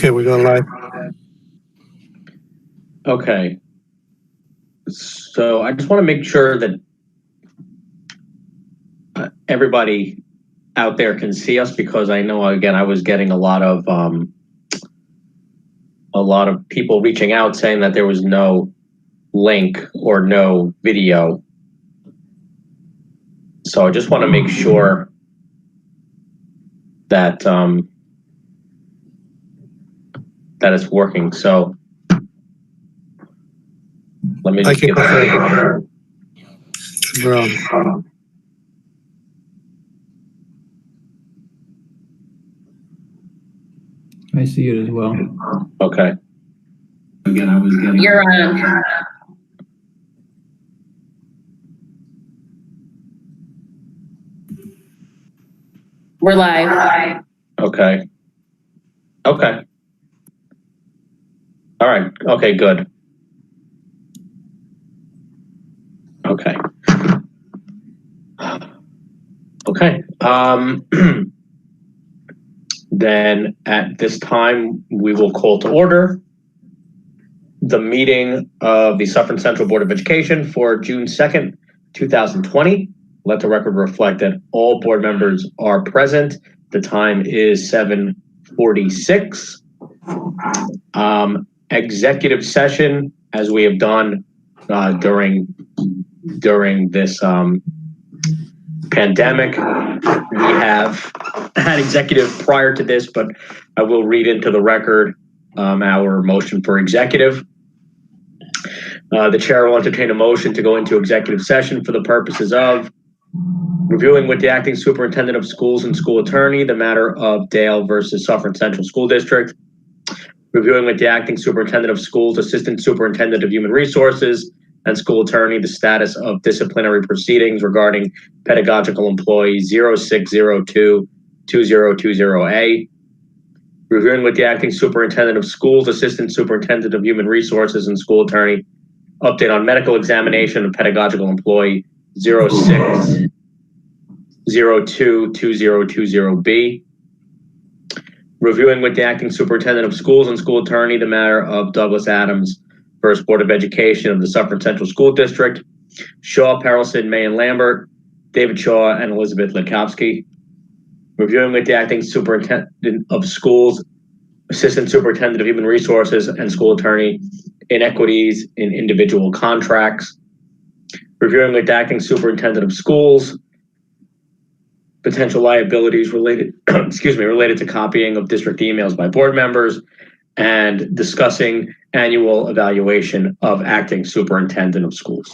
Okay, we're going live. Okay. So I just want to make sure that everybody out there can see us, because I know, again, I was getting a lot of people reaching out saying that there was no link or no video. So I just want to make sure that that it's working. So let me just give it. I see it as well. Okay. Again, I was getting. You're on. We're live. Okay. Okay. All right. Okay, good. Okay. Okay. Then at this time, we will call to order the meeting of the Suffern Central Board of Education for June 2nd, 2020. Let the record reflect that all board members are present. The time is 7:46. Executive session, as we have done during this pandemic. We have had executive prior to this, but I will read into the record our motion for executive. The chair will entertain a motion to go into executive session for the purposes of reviewing with the acting superintendent of schools and school attorney the matter of Dale versus Suffern Central School District, reviewing with the acting superintendent of schools, assistant superintendent of human resources, and school attorney the status of disciplinary proceedings regarding pedagogical employee 0602-2020A, reviewing with the acting superintendent of schools, assistant superintendent of human resources, and school attorney update on medical examination of pedagogical employee 0602-2020B, reviewing with the acting superintendent of schools and school attorney the matter of Douglas Adams First Board of Education of the Suffern Central School District, Shaw, Perelson, May, and Lambert, David Shaw, and Elizabeth Lekowski, reviewing with the acting superintendent of schools, assistant superintendent of human resources, and school attorney inequities in individual contracts, reviewing with the acting superintendent of schools, potential liabilities related, related to copying of district emails by board members, and discussing annual evaluation of acting superintendent of schools.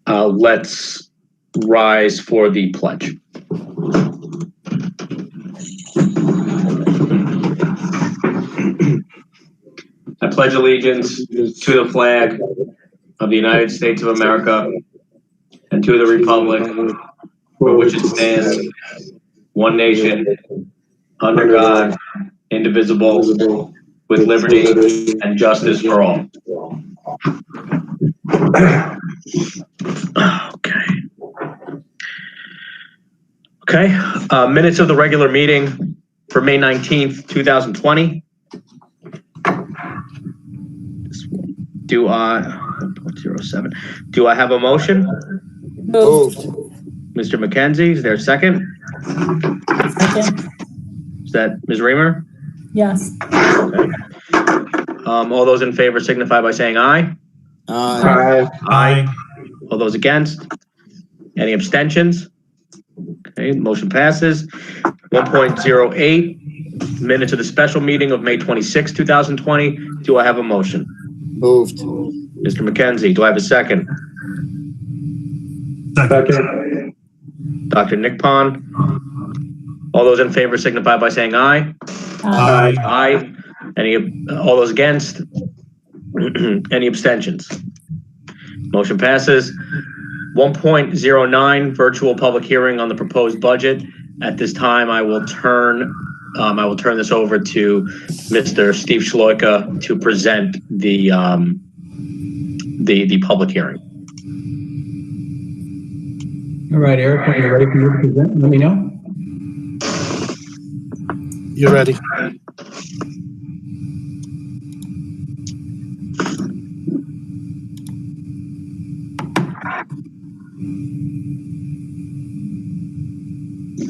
Let's rise for the pledge. I pledge allegiance to the flag of the United States of America and to the republic for which it stands, one nation, under God, indivisible, with liberty and justice for all. Okay. Minutes of the regular meeting for May 19th, 2020. Do I have a motion? Moved. Mr. McKenzie, is there a second? Second. Is that Ms. Reamer? Yes. Okay. All those in favor signify by saying aye. Aye. Aye. All those against? Any abstentions? Okay, motion passes. 1.08, minutes of the special meeting of May 26, 2020. Do I have a motion? Moved. Mr. McKenzie, do I have a second? Second. Dr. Nick Pond. All those in favor signify by saying aye. Aye. Aye. All those against? Any abstentions? Motion passes. 1.09, virtual public hearing on the proposed budget. At this time, I will turn this over to Mr. Steve Shloika to present the public hearing. All right, Eric, when you're ready for me to present, let me know. You're ready.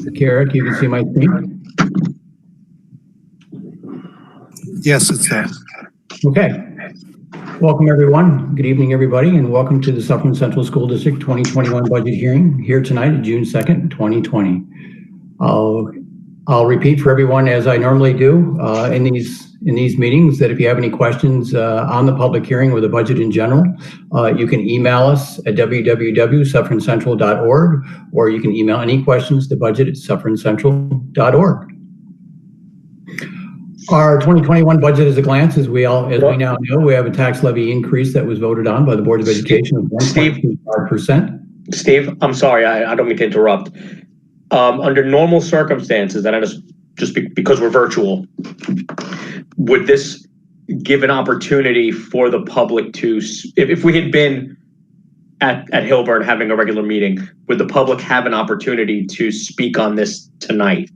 Okay, Eric, you can see my screen. Yes, it's there. Okay. Welcome, everyone. Good evening, everybody, and welcome to the Suffern Central School District 2021 budget hearing here tonight, June 2nd, 2020. I'll repeat for everyone, as I normally do in these meetings, that if you have any questions on the public hearing or the budget in general, you can email us at www.sufferancentral.org, or you can email any questions to budget@sufferancentral.org. Our 2021 budget is a glance, as we now know, we have a tax levy increase that was voted on by the Board of Education of 1.25%. Steve, I'm sorry, I don't mean to interrupt. Under normal circumstances, and just because we're virtual, would this give an opportunity for the public to, if we had been at Hilburn having a regular meeting, would the public have an opportunity to speak on this tonight?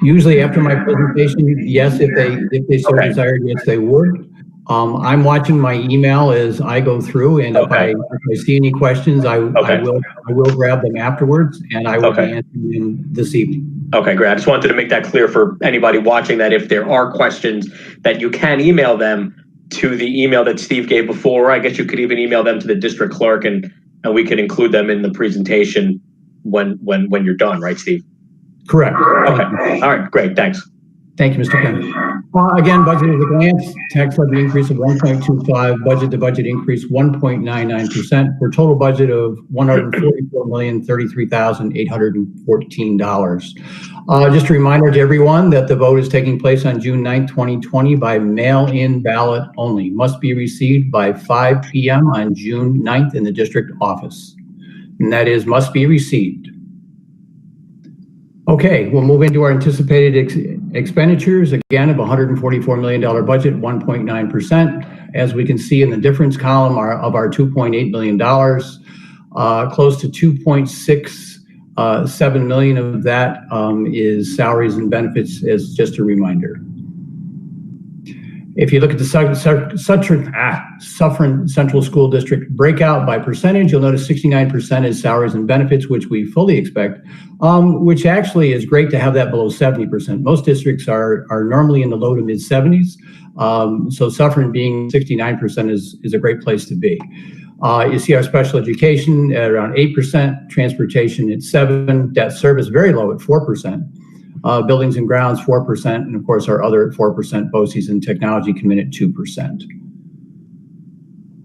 Usually after my presentation, yes, if they so desired, yes, they would. I'm watching my email as I go through, and if I see any questions, I will grab them afterwards, and I will be answering them this evening. Okay, great. I just wanted to make that clear for anybody watching, that if there are questions, that you can email them to the email that Steve gave before. I guess you could even email them to the district clerk, and we could include them in the presentation when you're done, right, Steve? Correct. Okay. All right. Great. Thanks. Thank you, Mr. Kennedy. Again, budget at a glance. Tax levy increase of 1.25. Budget to budget increase 1.99%, for a total budget of $144,033,814. Just a reminder to everyone that the vote is taking place on June 9th, 2020 by mail-in ballot only. Must be received by 5 p.m. on June 9th in the district office. And that is must be received. Okay, we'll move into our anticipated expenditures, again, of $144 million budget, 1.9%. As we can see in the difference column of our $2.8 million, close to $2.67 million of that is salaries and benefits, as just a reminder. If you look at the Suffern Central School District breakout by percentage, you'll notice 69% is salaries and benefits, which we fully expect, which actually is great to have that below 70%. Most districts are normally in the low to mid 70s. So Suffern being 69% is a great place to be. You see our special education at around 8%, transportation at 7%, debt service very low at 4%. Buildings and grounds, 4%, and of course our other at 4%, BOCES and technology come in at 2%.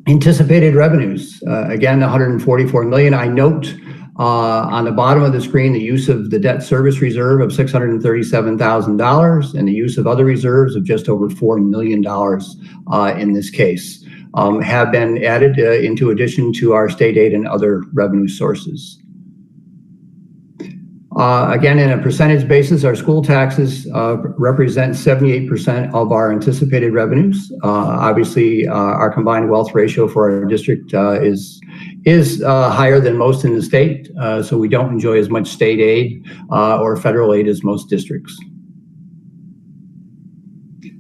Anticipated revenues, again, $144 million. I note on the bottom of the screen the use of the debt service reserve of $637,000 and the use of other reserves of just over $4 million in this case have been added into addition to our state aid and other revenue sources. Again, in a percentage basis, our school taxes represent 78% of our anticipated revenues. Obviously, our combined wealth ratio for our district is higher than most in the state, so we don't enjoy as much state aid or federal aid as most districts.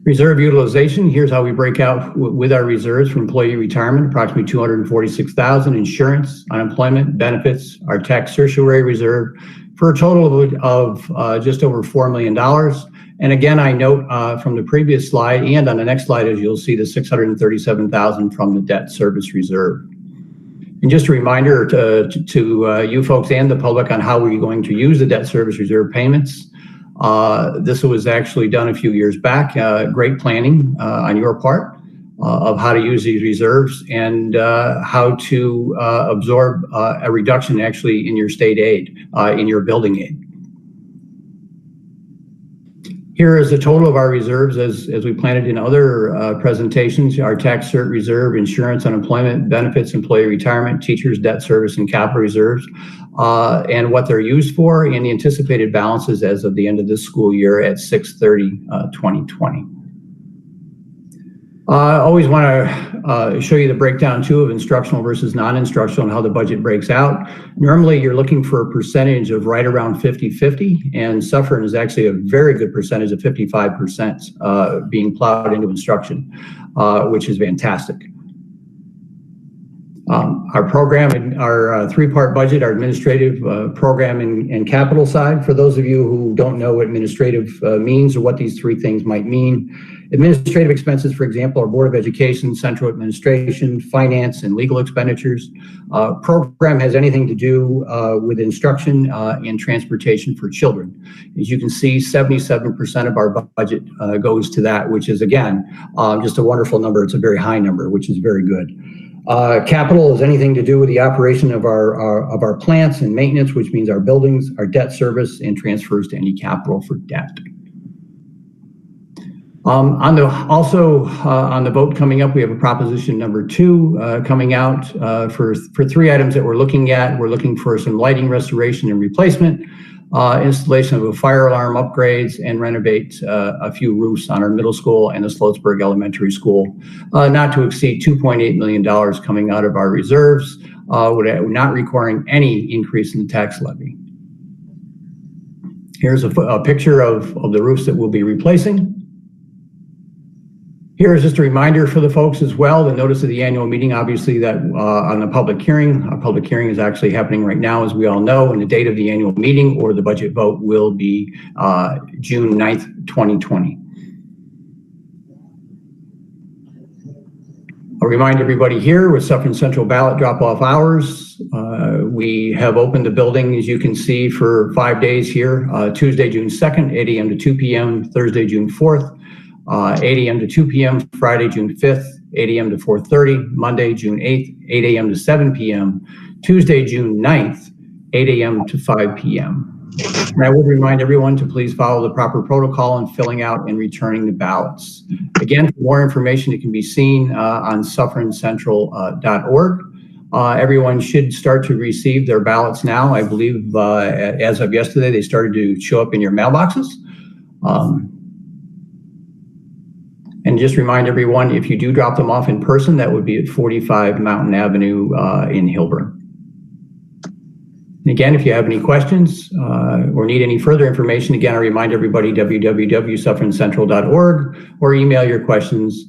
Reserve utilization, here's how we break out with our reserves for employee retirement, approximately $246,000, insurance, unemployment, benefits, our tax certiorari reserve, for a total of just over $4 million. And again, I note from the previous slide and on the next slide, as you'll see, the $637,000 from the debt service reserve. And just a reminder to you folks and the public on how we're going to use the debt service reserve payments. This was actually done a few years back. Great planning on your part of how to use these reserves and how to absorb a reduction actually in your state aid, in your building aid. Here is the total of our reserves as we planned in other presentations: our tax cert reserve, insurance, unemployment, benefits, employee retirement, teachers, debt service, and capital reserves, and what they're used for, and the anticipated balances as of the end of this school year at 6/30/2020. I always want to show you the breakdown too of instructional versus non-instructional and how the budget breaks out. Normally you're looking for a percentage of right around 50-50, and Suffern is actually a very good percentage of 55% being plowed into instruction, which is fantastic. Our program, our three-part budget, our administrative program and capital side. For those of you who don't know what administrative means or what these three things might mean, administrative expenses, for example, are Board of Education, central administration, finance, and legal expenditures. Program has anything to do with instruction and transportation for children. As you can see, 77% of our budget goes to that, which is, again, just a wonderful number. It's a very high number, which is very good. Capital is anything to do with the operation of our plants and maintenance, which means our buildings, our debt service, and transfers to any capital for debt. On the vote coming up, we have a proposition number 2 coming out for 3 items that we're looking at. We're looking for some lighting restoration and replacement, installation of a fire alarm upgrades, and renovate a few roofs on our middle school and the Sloatsburg Elementary School, not to exceed $2.8 million coming out of our reserves, not requiring any increase in the tax levy. Here's a picture of the roofs that we'll be replacing. Here is just a reminder for the folks as well, the notice of the annual meeting, obviously that on the public hearing. Our public hearing is actually happening right now, as we all know, and the date of the annual meeting or the budget vote will be June 9th, 2020. I'll remind everybody here with Suffern Central ballot drop-off hours. We have opened the building, as you can see, for 5 days here, Tuesday, June 2nd, 8 a.m. to 2 p.m., Thursday, June 4th, 8 a.m. to 2 p.m., Friday, June 5th, 8 a.m. to 4:30, Monday, June 8th, 8 a.m. to 7 p.m., Tuesday, June 9th, 8 a.m. to 5 p.m. And I would remind everyone to please follow the proper protocol in filling out and returning the ballots. Again, for more information, it can be seen on sufferncencentral.org. Everyone should start to receive their ballots now. I believe as of yesterday, they started to show up in your mailboxes. And just remind everyone, if you do drop them off in person, that would be at 45 Mountain Avenue in Hilburn. And again, if you have any questions or need any further information, again, I remind everybody, www.sufferncencentral.org, or email your questions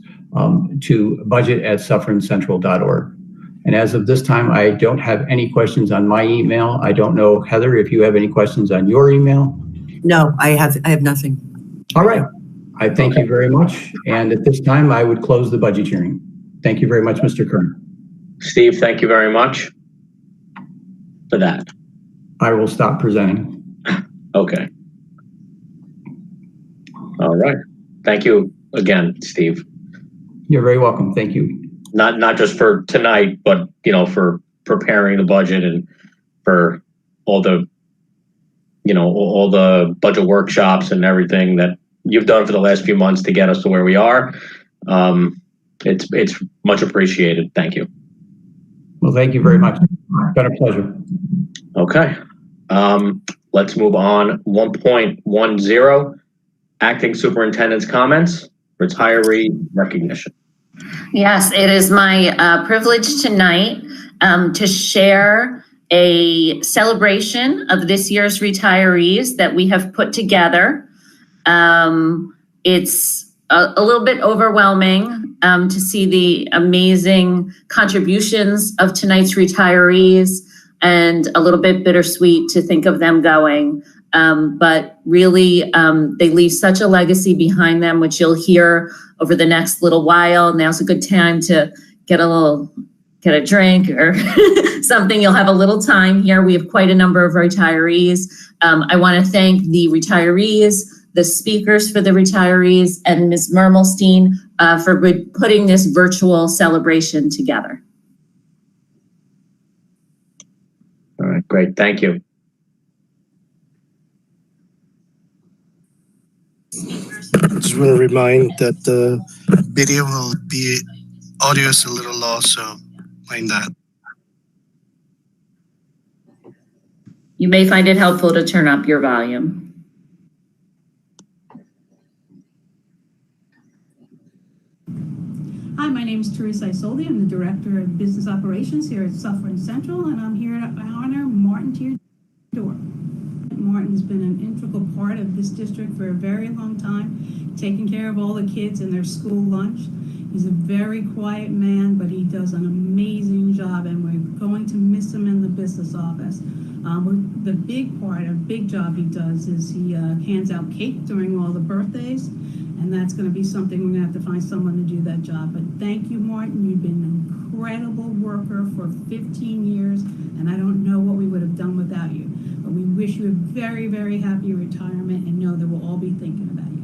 to budget@sufferncencentral.org. And as of this time, I don't have any questions on my email. I don't know, Heather, if you have any questions on your email. No, I have nothing. All right. I thank you very much. And at this time, I would close the budget hearing. Thank you very much, Mr. Kern. Steve, thank you very much for that. I will stop presenting. Okay. All right. Thank you again, Steve. You're very welcome. Thank you. Not just for tonight, but for preparing the budget and for all the budget workshops and everything that you've done for the last few months to get us to where we are. It's much appreciated. Thank you. Well, thank you very much. It's been a pleasure. Okay. Let's move on. 1.10, Acting Superintendent's comments, retiree recognition. Yes, it is my privilege tonight to share a celebration of this year's retirees that we have put together. It's a little bit overwhelming to see the amazing contributions of tonight's retirees, and a little bit bittersweet to think of them going. But really, they leave such a legacy behind them, which you'll hear over the next little while. Now's a good time to get a drink or something. You'll have a little time here. We have quite a number of retirees. I want to thank the retirees, the speakers for the retirees, and Ms. Mermelstein for putting this virtual celebration together. All right, great. Thank you. I just want to remind that the video will be, audio is a little low, so mind that. You may find it helpful to turn up your volume. my name is Teresa Isolde. I'm the Director of Business Operations here at Suffern Central, and I'm here to honor Martin Teardor. Martin has been an integral part of this district for a very long time, taking care of all the kids in their school lunch. He's a very quiet man, but he does an amazing job, and we're going to miss him in the business office. The big job he does is he hands out cake during all the birthdays, and that's going to be something we're going to have to find someone to do that job. But thank you, Martin. You've been an incredible worker for 15 years, and I don't know what we would have done without you. But we wish you a very, very happy retirement, and know that we'll all be thinking about you.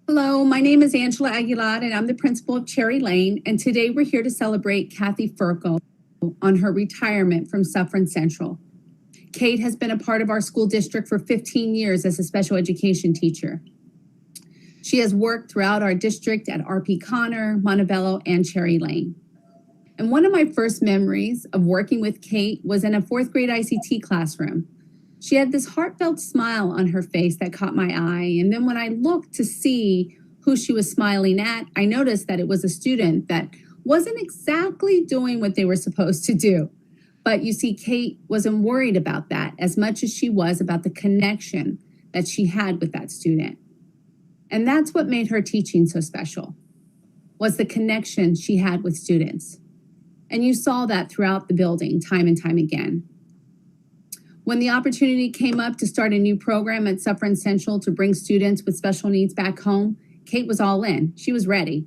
Hello, my name is Angela Aguilar, and I'm the principal of Cherry Lane. And today we're here to celebrate Kathy Furco on her retirement from Suffern Central. Kate has been a part of our school district for 15 years as a special education teacher. She has worked throughout our district at RP Connor, Montebello, and Cherry Lane. And one of my first memories of working with Kate was in a 4th grade ICT classroom. She had this heartfelt smile on her face that caught my eye. And then when I looked to see who she was smiling at, I noticed that it was a student that wasn't exactly doing what they were supposed to do. But you see, Kate wasn't worried about that as much as she was about the connection that she had with that student. And that's what made her teaching so special, was the connection she had with students. And you saw that throughout the building time and time again. When the opportunity came up to start a new program at Suffern Central to bring students with special needs back home, Kate was all in. She was ready.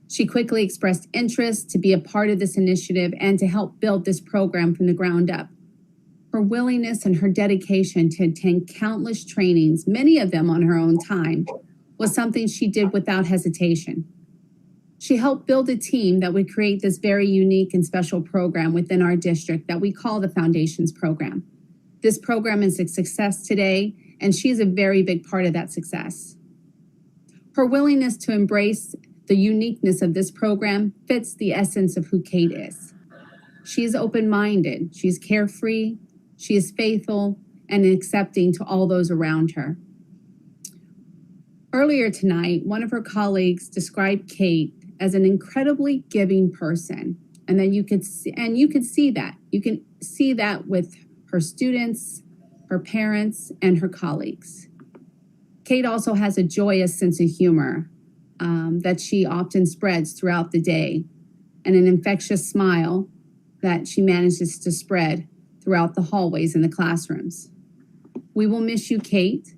She quickly expressed interest to be a part of this initiative and to help build this program from the ground up. Her willingness and her dedication to attend countless trainings, many of them on her own time, was something she did without hesitation. She helped build a team that would create this very unique and special program within our district that we call the Foundations Program. This program is a success today, and she is a very big part of that success. Her willingness to embrace the uniqueness of this program fits the essence of who Kate is. She is open-minded, she's carefree, she is faithful and accepting to all those around her. Earlier tonight, one of her colleagues described Kate as an incredibly giving person, and then you could see that. You can see that with her students, her parents, and her colleagues. Kate also has a joyous sense of humor that she often spreads throughout the day, and an infectious smile that she manages to spread throughout the hallways in the classrooms. We will miss you, Kate,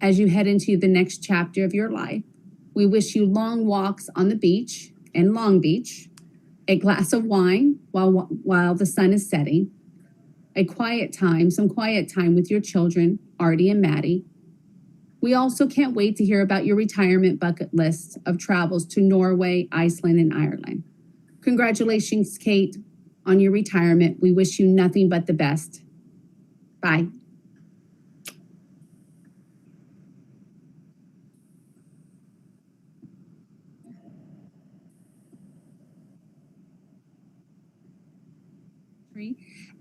as you head into the next chapter of your life. We wish you long walks on the beach in Long Beach, a glass of wine while the sun is setting, some quiet time with your children, Artie and Maddie. We also can't wait to hear about your retirement bucket list of travels to Norway, Iceland, and Ireland. Congratulations, Kate, on your retirement. We wish you nothing but the best. Bye.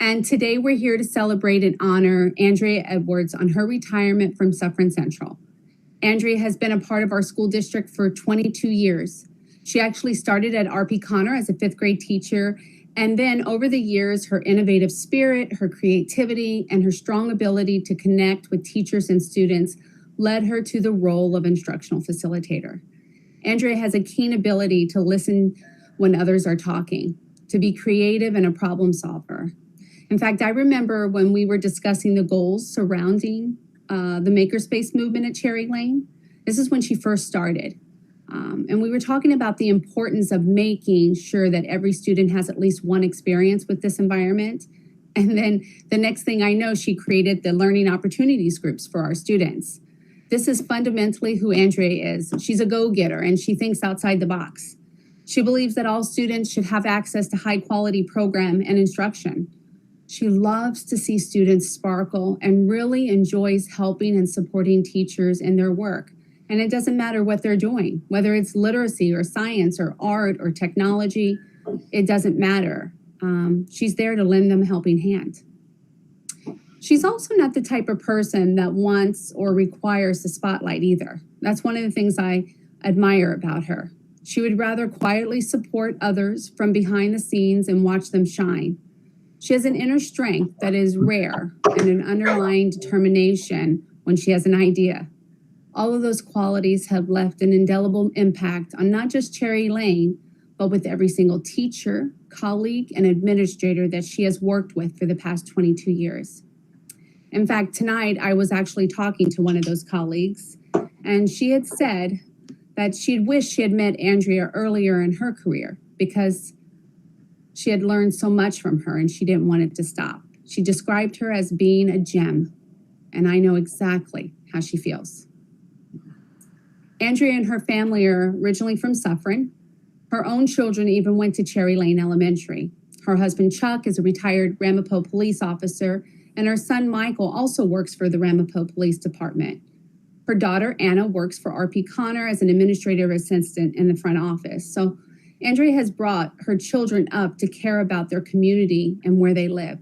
And today we're here to celebrate and honor Andrea Edwards on her retirement from Suffern Central. Andrea has been a part of our school district for 22 years. She actually started at RP Connor as a 5th grade teacher, and then over the years, her innovative spirit, her creativity, and her strong ability to connect with teachers and students led her to the role of instructional facilitator. Andrea has a keen ability to listen when others are talking, to be creative and a problem solver. In fact, I remember when we were discussing the goals surrounding the makerspace movement at Cherry Lane. This is when she first started. And we were talking about the importance of making sure that every student has at least one experience with this environment. And then the next thing I know, she created the learning opportunities groups for our students. This is fundamentally who Andrea is. She's a go-getter and she thinks outside the box. She believes that all students should have access to high-quality program and instruction. She loves to see students sparkle and really enjoys helping and supporting teachers in their work. And it doesn't matter what they're doing, whether it's literacy or science or art or technology, it doesn't matter. She's there to lend them a helping hand. She's also not the type of person that wants or requires the spotlight either. That's one of the things I admire about her. She would rather quietly support others from behind the scenes and watch them shine. She has an inner strength that is rare and an underlying determination when she has an idea. All of those qualities have left an indelible impact on not just Cherry Lane, but with every single teacher, colleague, and administrator that she has worked with for the past 22 years. In fact, tonight I was actually talking to one of those colleagues, and she had said that she'd wished she had met Andrea earlier in her career because she had learned so much from her and she didn't want it to stop. She described her as being a gem, and I know exactly how she feels. Andrea and her family are originally from Suffern. Her own children even went to Cherry Lane Elementary. Her husband, Chuck, is a retired Ramapo police officer, and her son, Michael, also works for the Ramapo Police Department. Her daughter, Anna, works for RP Connor as an administrative assistant in the front office. So Andrea has brought her children up to care about their community and where they live.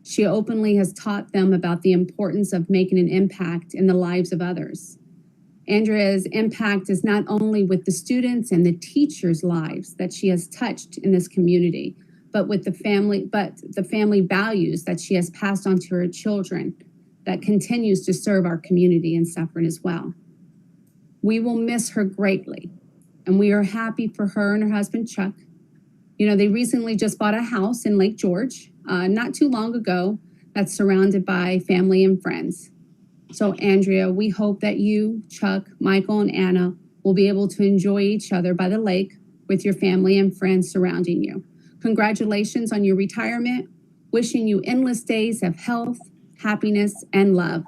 She openly has taught them about the importance of making an impact in the lives of others. Andrea's impact is not only with the students and the teachers' lives that she has touched in this community, but with the family values that she has passed on to her children that continues to serve our community in Suffern as well. We will miss her greatly, and we are happy for her and her husband, Chuck. You know, they recently just bought a house in Lake George, not too long ago, that's surrounded by family and friends. So, Andrea, we hope that you, Chuck, Michael, and Anna will be able to enjoy each other by the lake with your family and friends surrounding you. Congratulations on your retirement. Wishing you endless days of health, happiness, and love.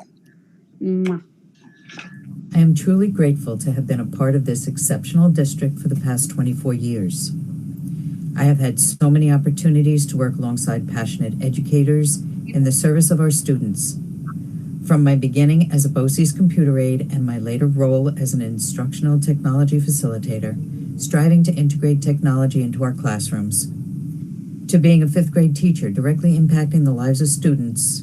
Mwah. I am truly grateful to have been a part of this exceptional district for the past 24 years. I have had so many opportunities to work alongside passionate educators in the service of our students. From my beginning as a BOCES computer aide and my later role as an instructional technology facilitator, striving to integrate technology into our classrooms, to being a 5th grade teacher directly impacting the lives of students,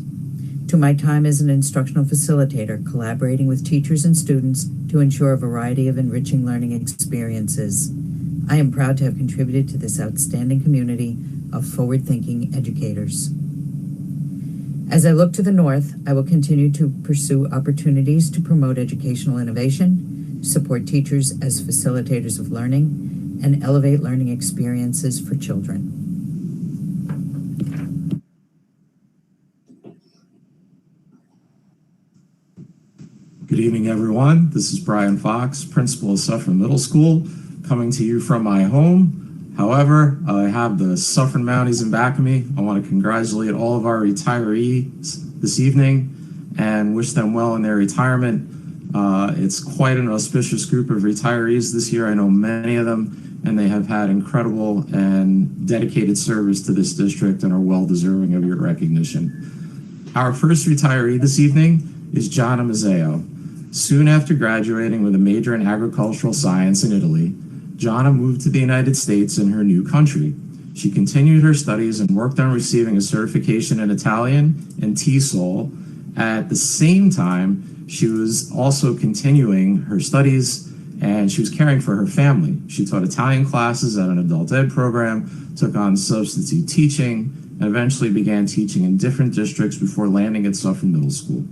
to my time as an instructional facilitator collaborating with teachers and students to ensure a variety of enriching learning experiences. I am proud to have contributed to this outstanding community of forward-thinking educators. As I look to the north, I will continue to pursue opportunities to promote educational innovation, support teachers as facilitators of learning, and elevate learning experiences for children. Good evening, everyone. This is Brian Fox, principal of Suffern Middle School, coming to you from my home. However, I have the Suffern Mounties in back of me. I want to congratulate all of our retirees this evening and wish them well in their retirement. It's quite an auspicious group of retirees this year. I know many of them, and they have had incredible and dedicated service to this district and are well deserving of your recognition. Our first retiree this evening is Gianna Mazzeo. Soon after graduating with a major in agricultural science in Italy, Gianna moved to the United States in her new country. She continued her studies and worked on receiving a certification in Italian and TESOL. At the same time, she was also continuing her studies and she was caring for her family. She taught Italian classes at an adult ed program, took on substitute teaching, and eventually began teaching in different districts before landing at Suffern Middle School.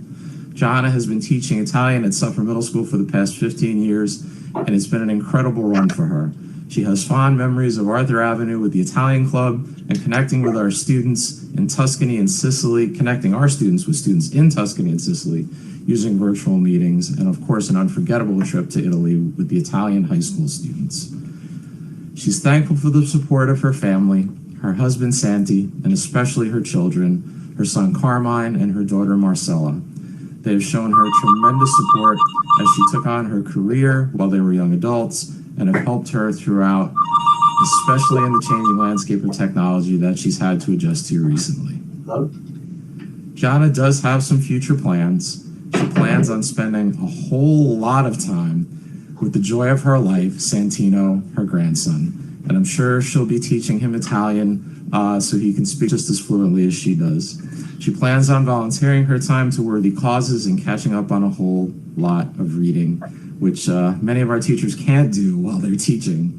Gianna has been teaching Italian at Suffern Middle School for the past 15 years, and it's been an incredible run for her. She has fond memories of Arthur Avenue with the Italian Club and connecting with our students in Tuscany and Sicily, connecting our students with students in Tuscany and Sicily using virtual meetings, and of course an unforgettable trip to Italy with the Italian high school students. She's thankful for the support of her family, her husband Santi, and especially her children, her son Carmine and her daughter Marcella. They have shown her tremendous support as she took on her career while they were young adults and have helped her throughout, especially in the changing landscape of technology that she's had to adjust to recently. Gianna does have some future plans. She plans plans on spending a whole lot of time with the joy of her life, Santino, her grandson. And I'm sure she'll be teaching him Italian so he can speak just as fluently as she does. She plans on volunteering her time to worthy causes and catching up on a whole lot of reading, which many of our teachers can't do while they're teaching.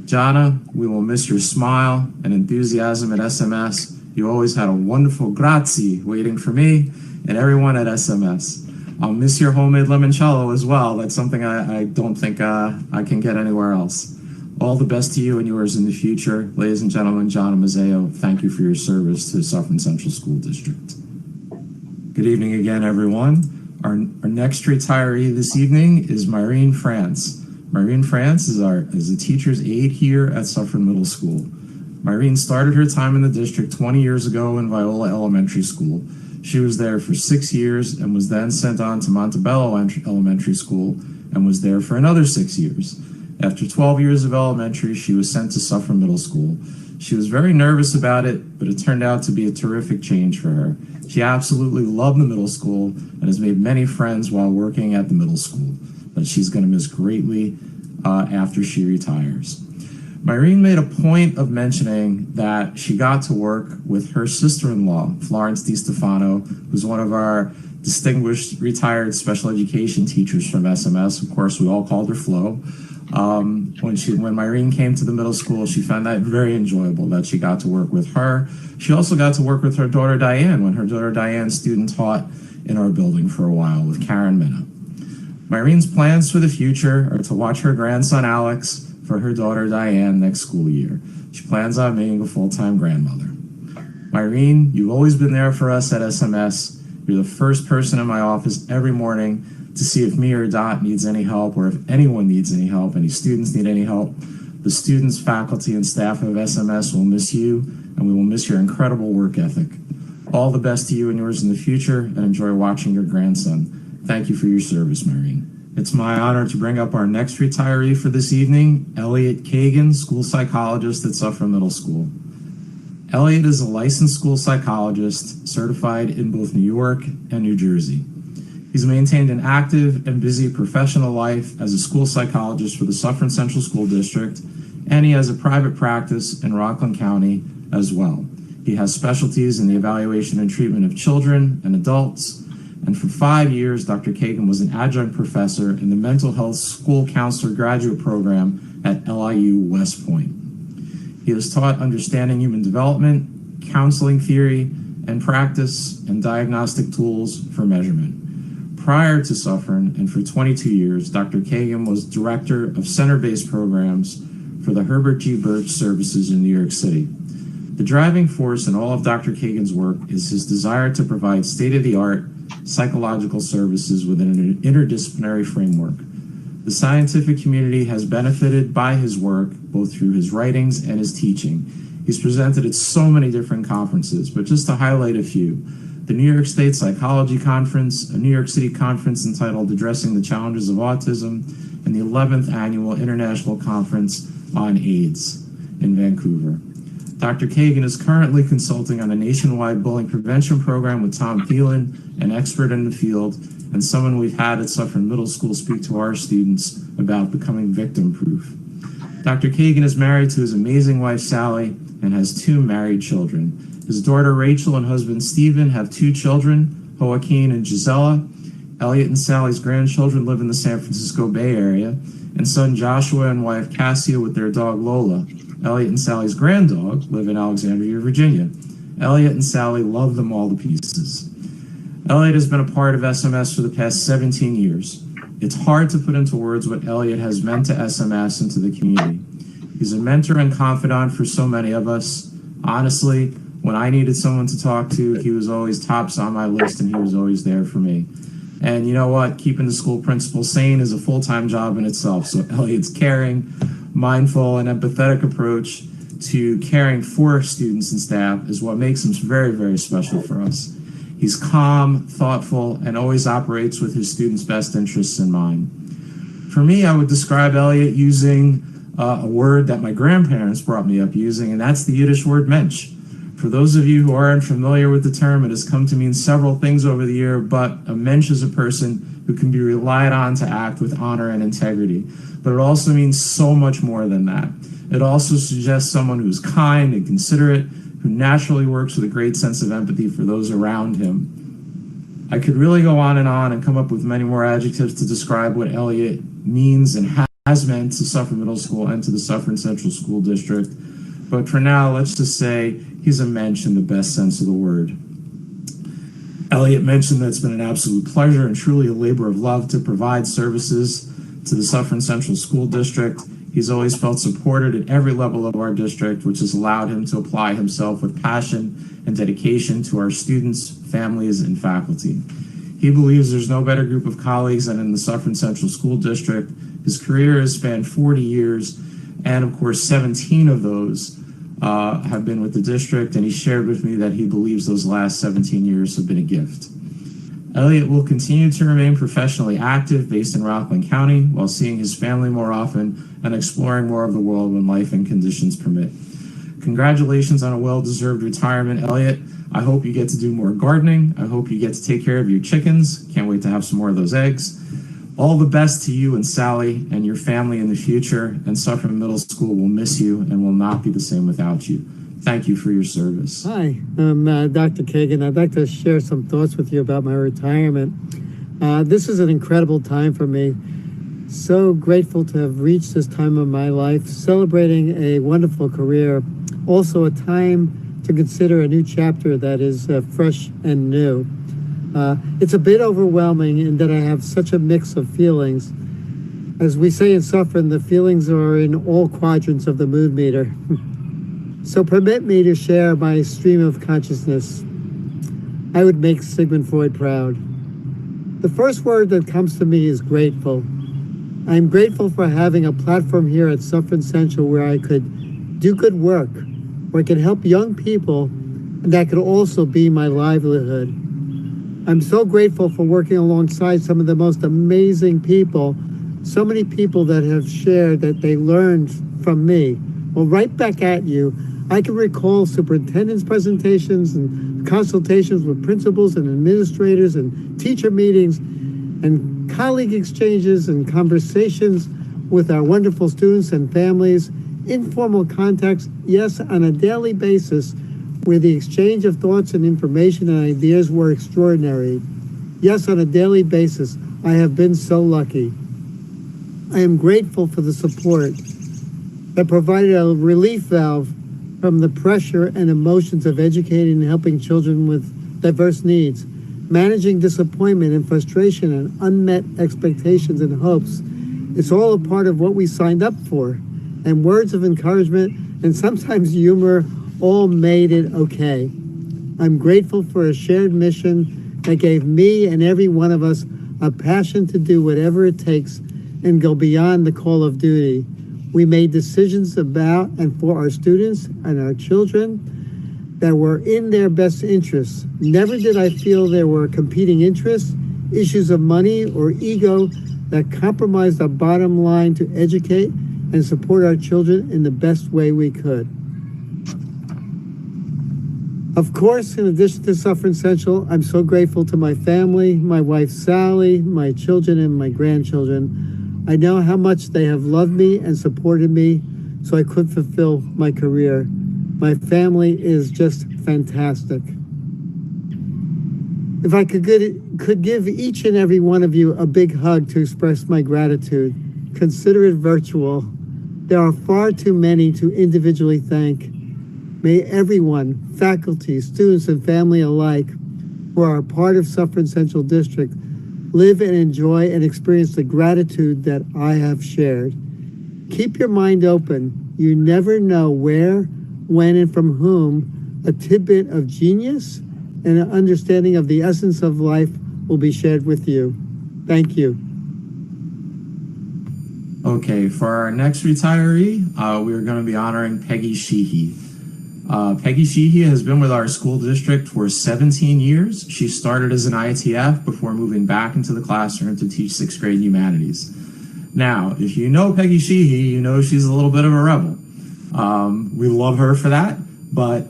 Gianna, we will miss your smile and enthusiasm at SMS. You always had a wonderful grazie waiting for me and everyone at SMS. I'll miss your homemade limoncello as well. That's something I don't think I can get anywhere else. All the best to you and yours in the future. Ladies and gentlemen, Gianna Mazzeo, thank you for your service to Suffern Central School District. Good evening again, everyone. Our next retiree this evening is Myrene France. Myrene France is a teacher's aide here at Suffern Middle School. Myrene started her time in the district 20 years ago in Viola Elementary School. She was there for 6 years and was then sent on to Montebello Elementary School and was there for another 6 years. After 12 years of elementary, she was sent to Suffern Middle School. She was very nervous about it, but it turned out to be a terrific change for her. She absolutely loved the middle school and has made many friends while working at the middle school, but she's going to miss greatly after she retires. Myrene made a point of mentioning that she got to work with her sister-in-law, Florence Di-Stefano, who's one of our distinguished retired special education teachers from SMS. Of course, we all called her Flo. When Myrene came to the middle school, she found that very enjoyable that she got to work with her. She also got to work with her daughter Diane when her daughter Diane's student taught in our building for a while with Karen Minna. Myrene's plans for the future are to watch her grandson Alex for her daughter Diane next school year. She plans on being a full-time grandmother. Myrene, you've always been there for us at SMS. You're the first person in my office every morning to see if me or Dot needs any help or if anyone needs any help, any students need any help. The students, faculty, and staff of SMS will miss you, and we will miss your incredible work ethic. All the best to you and yours in the future, and enjoy watching your grandson. Thank you for your service, Myrene. It's my honor to bring up our next retiree for this evening, Elliot Kagan, school psychologist at Suffern Middle School. Elliot is a licensed school psychologist certified in both New York and New Jersey. He's maintained an active and busy professional life as a school psychologist for the Suffern Central School District, and he has a private practice in Rockland County as well. He has specialties in the evaluation and treatment of children and adults, and for 5 years, Dr. Kagan was an adjunct professor in the Mental Health School Counselor Graduate Program at LIU West Point. He has taught understanding human development, counseling theory and practice, and diagnostic tools for measurement. Prior to Suffern, and for 22 years, Dr. Kagan was director of center-based programs for the Herbert G. Birch Services in New York City. The driving force in all of Dr. Kagan's work is his desire to provide state-of-the-art psychological services within an interdisciplinary framework. The scientific community has benefited by his work, both through his writings and his teaching. He's presented at so many different conferences, but just to highlight a few: the New York State Psychology Conference, a New York City conference entitled Addressing the Challenges of Autism, and the 11th Annual International Conference on AIDS in Vancouver. Dr. Kagan is currently consulting on a nationwide bullying prevention program with Tom Thielen, an expert in the field, and someone we've had at Suffern Middle School speak to our students about becoming victim-proof. Dr. Kagan is married to his amazing wife, Sally, and has 2 married children. His daughter, Rachel, and husband, Stephen, have 2 children, Joaquin and Gisela. Elliot and Sally's grandchildren live in the San Francisco Bay Area, and son Joshua and wife Cassia with their dog Lola. Elliot and Sally's granddog live in Alexandria, Virginia. Elliot and Sally love them all to pieces. Elliot has been a part of SMS for the past 17 years. It's hard to put into words what Elliot has meant to SMS and to the community. He's a mentor and confidant for so many of us. Honestly, when I needed someone to talk to, he was always tops on my list, and he was always there for me. And you know what? Keeping the school principal sane is a full-time job in itself. So Elliot's caring, mindful, and empathetic approach to caring for students and staff is what makes him very, very special for us. He's calm, thoughtful, and always operates with his students' best interests in mind. For me, I would describe Elliot using a word that my grandparents brought me up using, and that's the Yiddish word mensch. For those of you who aren't familiar with the term, it has come to mean several things over the year, but a mensch is a person who can be relied on to act with honor and integrity. But it also means so much more than that. It also suggests someone who's kind and considerate, who naturally works with a great sense of empathy for those around him. I could really go on and come up with many more adjectives to describe what Elliot means and has meant to Suffern Middle School and to the Suffern Central School District. But for now, let's just say he's a mensch in the best sense of the word. Elliot mentioned that it's been an absolute pleasure and truly a labor of love to provide services to the Suffern Central School District. He's always felt supported at every level of our district, which has allowed him to apply himself with passion and dedication to our students, families, and faculty. He believes there's no better group of colleagues than in the Suffern Central School District. His career has spanned 40 years, and of course, 17 of those have been with the district, and he shared with me that he believes those last 17 years have been a gift. Elliot will continue to remain professionally active based in Rockland County while seeing his family more often and exploring more of the world when life and conditions permit. Congratulations on a well-deserved retirement, Elliot. I hope you get to do more gardening. I hope you get to take care of your chickens. Can't wait to have some more of those eggs. All the best to you and Sally and your family in the future, and Suffern Middle School will miss you and will not be the same without you. Thank you for your service. Hi, I'm Dr. Kagan. I'd like to share some thoughts with you about my retirement. This is an incredible time for me. So grateful to have reached this time of my life, celebrating a wonderful career. Also a time to consider a new chapter that is fresh and new. It's a bit overwhelming in that I have such a mix of feelings. As we say in Suffern, the feelings are in all quadrants of the mood meter. So permit me to share my stream of consciousness. I would make Sigmund Freud proud. The first word that comes to me is grateful. I'm grateful for having a platform here at Suffern Central where I could do good work, where I could help young people, and that could also be my livelihood. I'm so grateful for working alongside some of the most amazing people, so many people that have shared that they learned from me. Well, right back at you, I can recall superintendent's presentations and consultations with principals and administrators and teacher meetings and colleague exchanges and conversations with our wonderful students and families, informal contacts, yes, on a daily basis, where the exchange of thoughts and information and ideas were extraordinary. Yes, on a daily basis, I have been so lucky. I am grateful for the support that provided a relief valve from the pressure and emotions of educating and helping children with diverse needs. Managing disappointment and frustration and unmet expectations and hopes. It's all a part of what we signed up for. And words of encouragement and sometimes humor all made it okay. I'm grateful for a shared mission that gave me and every one of us a passion to do whatever it takes and go beyond the call of duty. We made decisions about and for our students and our children that were in their best interests. Never did I feel there were competing interests, issues of money or ego that compromised our bottom line to educate and support our children in the best way we could. Of course, in addition to Suffern Central, I'm so grateful to my family, my wife Sally, my children, and my grandchildren. I know how much they have loved me and supported me so I could fulfill my career. My family is just fantastic. If I could give each and every one of you a big hug to express my gratitude, consider it virtual. There are far too many to individually thank. May everyone, faculty, students, and family alike, who are a part of Suffern Central District, live and enjoy and experience the gratitude that I have shared. Keep your mind open. You never know where, when, and from whom a tidbit of genius and an understanding of the essence of life will be shared with you. Thank you. Okay, for our next retiree, we're going to be honoring Peggy Sheehy. Peggy Sheehy has been with our school district for 17 years. She started as an ITF before moving back into the classroom to teach 6th grade humanities. Now, if you know Peggy Sheehy, you know she's a little bit of a rebel. We love her for that, but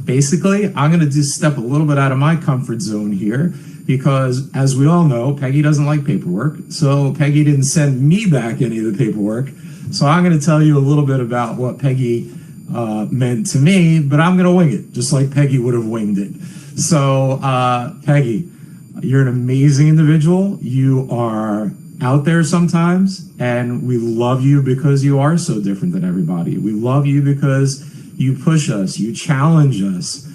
basically, I'm going to just step a little bit out of my comfort zone here because, as we all know, Peggy doesn't like paperwork. So Peggy didn't send me back any of the paperwork. So I'm going to tell you a little bit about what Peggy meant to me, but I'm going to wing it, just like Peggy would have winged it. So Peggy, you're an amazing individual. You are out there sometimes, and we love you because you are so different than everybody. We love you because you push us, you challenge us,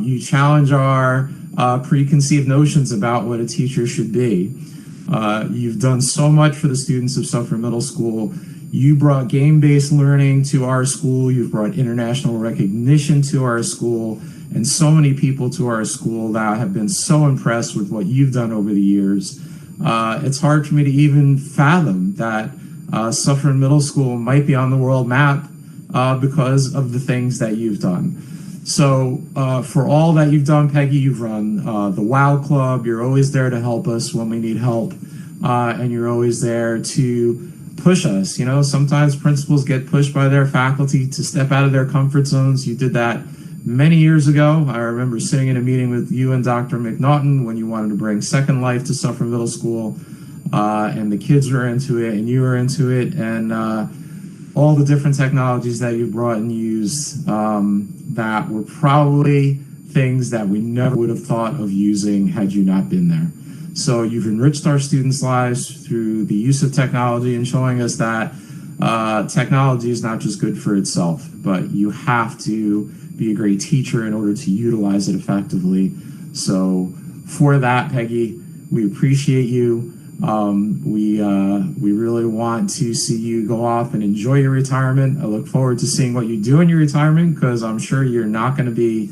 you challenge our preconceived notions about what a teacher should be. You've done so much for the students of Suffern Middle School. You brought game-based learning to our school. You've brought international recognition to our school, and so many people to our school that have been so impressed with what you've done over the years. It's hard for me to even fathom that Suffern Middle School might be on the world map because of the things that you've done. So for all that you've done, Peggy, you've run the WOW Club. You're always there to help us when we need help, and you're always there to push us. You know, sometimes principals get pushed by their faculty to step out of their comfort zones. You did that many years ago. I remember sitting in a meeting with you and Dr. McNaughton when you wanted to bring Second Life to Suffern Middle School, and the kids were into it and you were into it, and all the different technologies that you brought and used that were probably things that we never would have thought of using had you not been there. So you've enriched our students' lives through the use of technology and showing us that technology is not just good for itself, but you have to be a great teacher in order to utilize it effectively. So for that, Peggy, we appreciate you. We really want to see you go off and enjoy your retirement. I look forward to seeing what you do in your retirement because I'm sure you're not going to be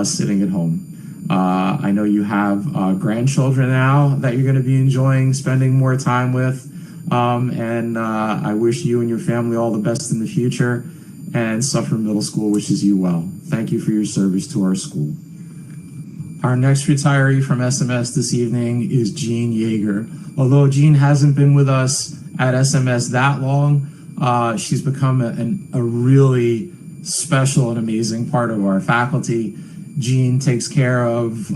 sitting at home. I know you have grandchildren now that you're going to be enjoying spending more time with, and I wish you and your family all the best in the future, and Suffern Middle School wishes you well. Thank you for your service to our school. Our next retiree from SMS this evening is Jean Yeager. Although Jean hasn't been with us at SMS that long, she's become a really special and amazing part of our faculty. Jean takes care of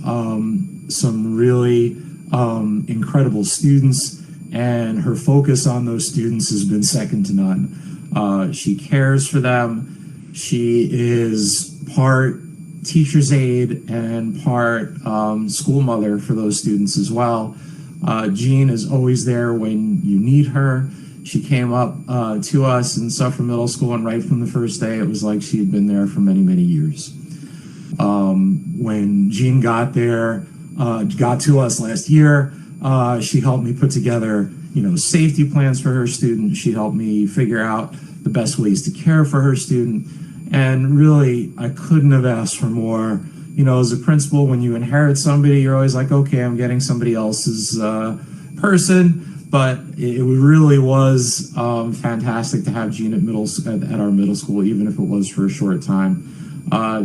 some really incredible students, and her focus on those students has been second to none. She cares for them. She is part teacher's aide and part school mother for those students as well. Jean is always there when you need her. She came up to us in Suffern Middle School, and right from the first day, it was like she had been there for many, many years. When Jean got to us last year, she helped me put together, safety plans for her student. She helped me figure out the best ways to care for her student. And really, I couldn't have asked for more. As a principal, when you inherit somebody, you're always like, okay, I'm getting somebody else's person. But it really was fantastic to have Jean at our middle school, even if it was for a short time.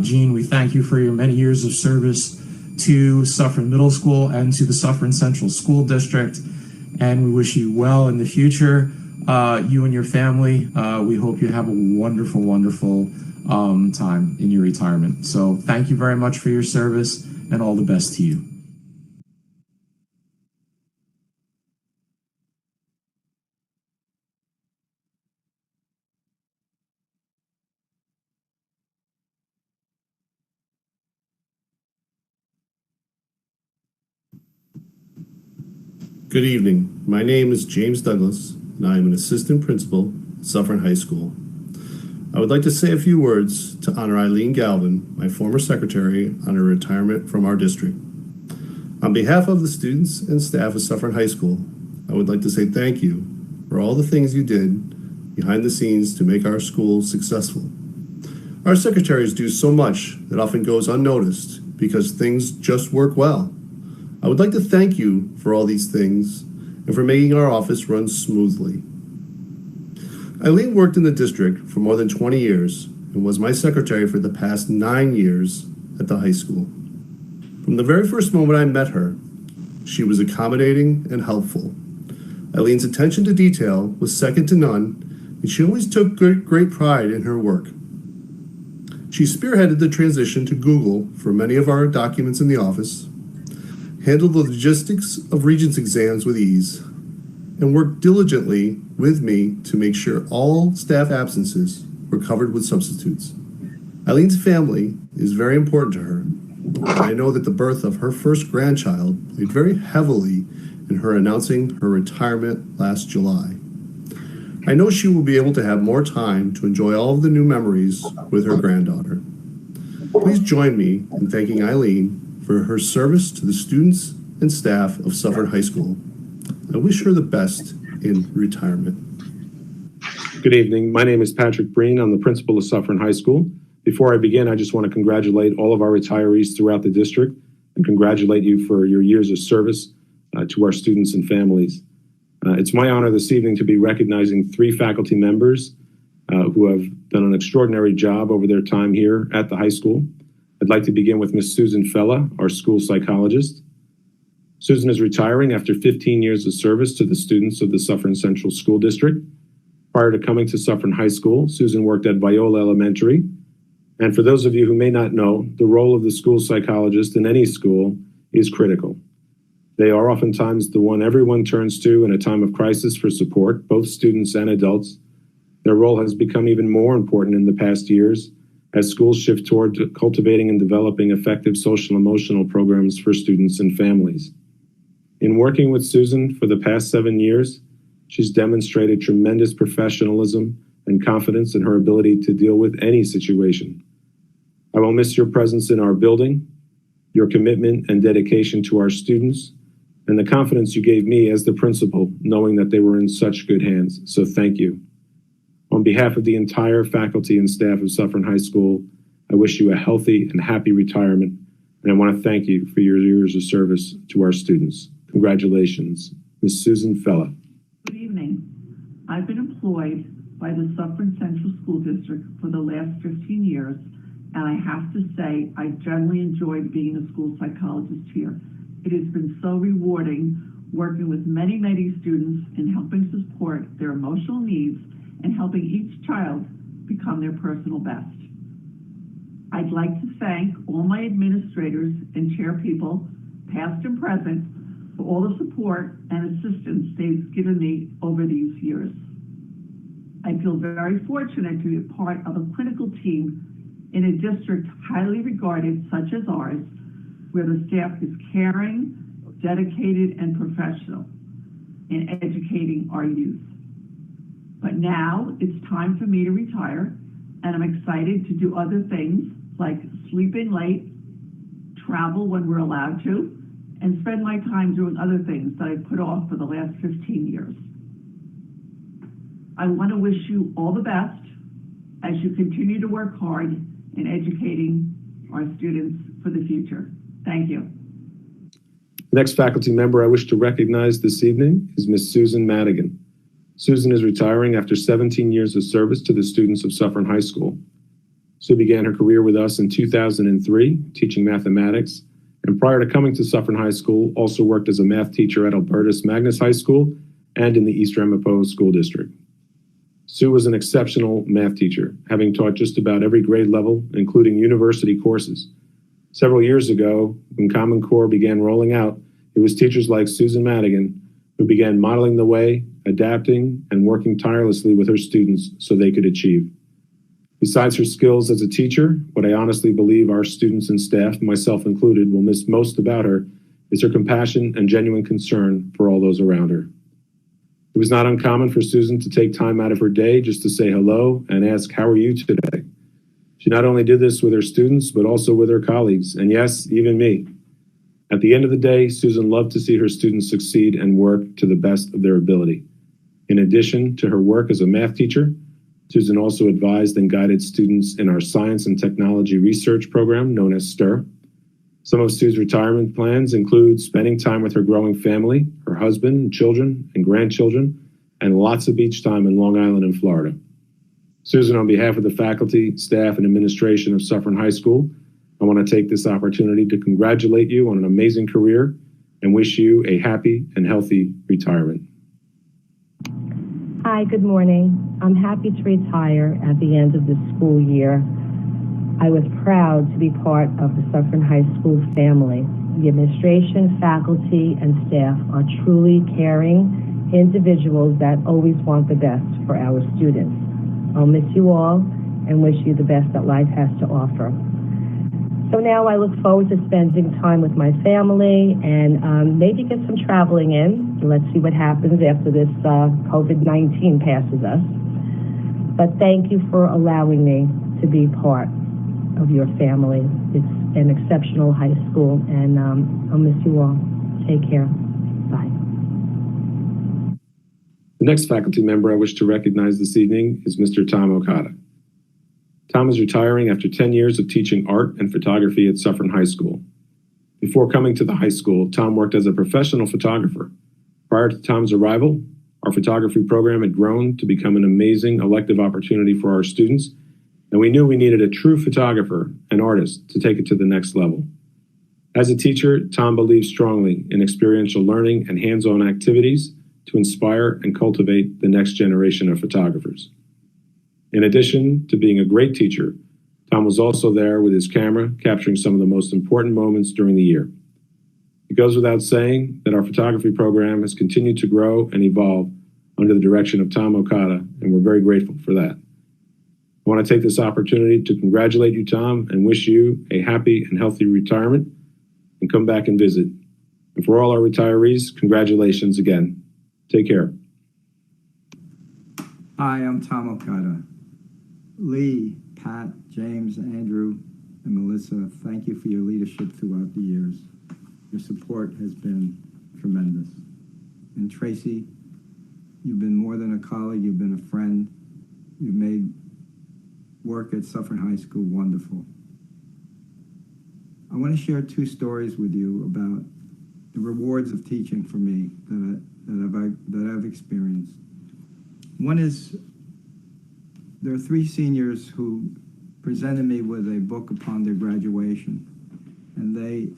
Jean, we thank you for your many years of service to Suffern Middle School and to the Suffern Central School District, and we wish you well in the future. You and your family, we hope you have a wonderful, wonderful time in your retirement. So thank you very much for your service, and all the best to you. Good evening. My name is James Douglas, and I am an assistant principal at Suffern High School. I would like to say a few words to honor Eileen Galvin, my former secretary, on her retirement from our district. On behalf of the students and staff of Suffern High School, I would like to say thank you for all the things you did behind the scenes to make our school successful. Our secretaries do so much that often goes unnoticed because things just work well. I would like to thank you for all these things and for making our office run smoothly. Eileen worked in the district for more than 20 years and was my secretary for the past 9 years at the high school. From the very first moment I met her, she was accommodating and helpful. Eileen's attention to detail was second to none, and she always took great pride in her work. She spearheaded the transition to Google for many of our documents in the office, handled the logistics of Regents exams with ease, and worked diligently with me to make sure all staff absences were covered with substitutes. Eileen's family is very important to her, and I know that the birth of her first grandchild played very heavily in her announcing her retirement last July. I know she will be able to have more time to enjoy all of the new memories with her granddaughter. Please join me in thanking Eileen for her service to the students and staff of Suffern High School. I wish her the best in retirement. Good evening. My name is Patrick Breen. I'm the principal of Suffern High School. Before I begin, I just want to congratulate all of our retirees throughout the district and congratulate you for your years of service to our students and families. It's my honor this evening to be recognizing 3 faculty members who have done an extraordinary job over their time here at the high school. I'd like to begin with Ms. Susan Fella, our school psychologist. Susan is retiring after 15 years of service to the students of the Suffern Central School District. Prior to coming to Suffern High School, Susan worked at Viola Elementary. And for those of you who may not know, the role of the school psychologist in any school is critical. They are oftentimes the one everyone turns to in a time of crisis for support, both students and adults. Their role has become even more important in the past years as schools shift toward cultivating and developing effective social and emotional programs for students and families. In working with Susan for the past 7 years, she's demonstrated tremendous professionalism and confidence in her ability to deal with any situation. I will miss your presence in our building, your commitment and dedication to our students, and the confidence you gave me as the principal, knowing that they were in such good hands. So thank you. On behalf of the entire faculty and staff of Suffern High School, I wish you a healthy and happy retirement, and I want to thank you for your years of service to our students. Congratulations, Ms. Susan Fella. Good evening. I've been employed by the Suffern Central School District for the last 15 years, and I have to say I generally enjoyed being a school psychologist here. It has been so rewarding working with many, many students and helping support their emotional needs and helping each child become their personal best. I'd like to thank all my administrators and chair people, past and present, for all the support and assistance they've given me over these years. I feel very fortunate to be a part of a clinical team in a district highly regarded such as ours, where the staff is caring, dedicated, and professional in educating our youth. But now it's time for me to retire, and I'm excited to do other things like sleep in late, travel when we're allowed to, and spend my time doing other things that I put off for the last 15 years. I want to wish you all the best as you continue to work hard in educating our students for the future. Thank you. The next faculty member I wish to recognize this evening is Ms. Susan Madigan. Susan is retiring after 17 years of service to the students of Suffern High School. Sue began her career with us in 2003, teaching mathematics, and prior to coming to Suffern High School, also worked as a math teacher at Albertus Magnus High School and in the East Ramapo School District. Sue was an exceptional math teacher, having taught just about every grade level, including university courses. Several years ago, when Common Core began rolling out, it was teachers like Susan Madigan who began modeling the way, adapting, and working tirelessly with her students so they could achieve. Besides her skills as a teacher, what I honestly believe our students and staff, myself included, will miss most about her is her compassion and genuine concern for all those around her. It was not uncommon for Susan to take time out of her day just to say hello and ask, "How are you today?" She not only did this with her students, but also with her colleagues, and yes, even me. At the end of the day, Susan loved to see her students succeed and work to the best of their ability. In addition to her work as a math teacher, Susan also advised and guided students in our science and technology research program known as STIR. Some of Sue's retirement plans include spending time with her growing family, her husband, children, and grandchildren, and lots of beach time in Long Island and Florida. Susan, on behalf of the faculty, staff, and administration of Suffern High School, I want to take this opportunity to congratulate you on an amazing career and wish you a happy and healthy retirement. Hi, good morning. I'm happy to retire at the end of the school year. I was proud to be part of the Suffern High School family. The administration, faculty, and staff are truly caring individuals that always want the best for our students. I'll miss you all and wish you the best that life has to offer. So now I look forward to spending time with my family and maybe get some traveling in. Let's see what happens after this COVID-19 passes us. But thank you for allowing me to be part of your family. It's an exceptional high school, and I'll miss you all. Take care. Bye. The next faculty member I wish to recognize this evening is Mr. Tom Okada. Tom is retiring after 10 years of teaching art and photography at Suffern High School. Before coming to the high school, Tom worked as a professional photographer. Prior to Tom's arrival, our photography program had grown to become an amazing elective opportunity for our students, and we knew we needed a true photographer and artist to take it to the next level. As a teacher, Tom believes strongly in experiential learning and hands-on activities to inspire and cultivate the next generation of photographers. In addition to being a great teacher, Tom was also there with his camera, capturing some of the most important moments during the year. It goes without saying that our photography program has continued to grow and evolve under the direction of Tom Okada, and we're very grateful for that. I want to take this opportunity to congratulate you, Tom, and wish you a happy and healthy retirement, and come back and visit. And for all our retirees, congratulations again. Take care. Hi, I'm Tom Okada. Lee, Pat, James, Andrew, and Melissa, thank you for your leadership throughout the years. Your support has been tremendous. And Tracy, you've been more than a colleague, you've been a friend. You've made work at Suffern High School wonderful. I want to share two stories with you about the rewards of teaching for me that I've experienced. One is, there are three seniors who presented me with a book upon their graduation, and they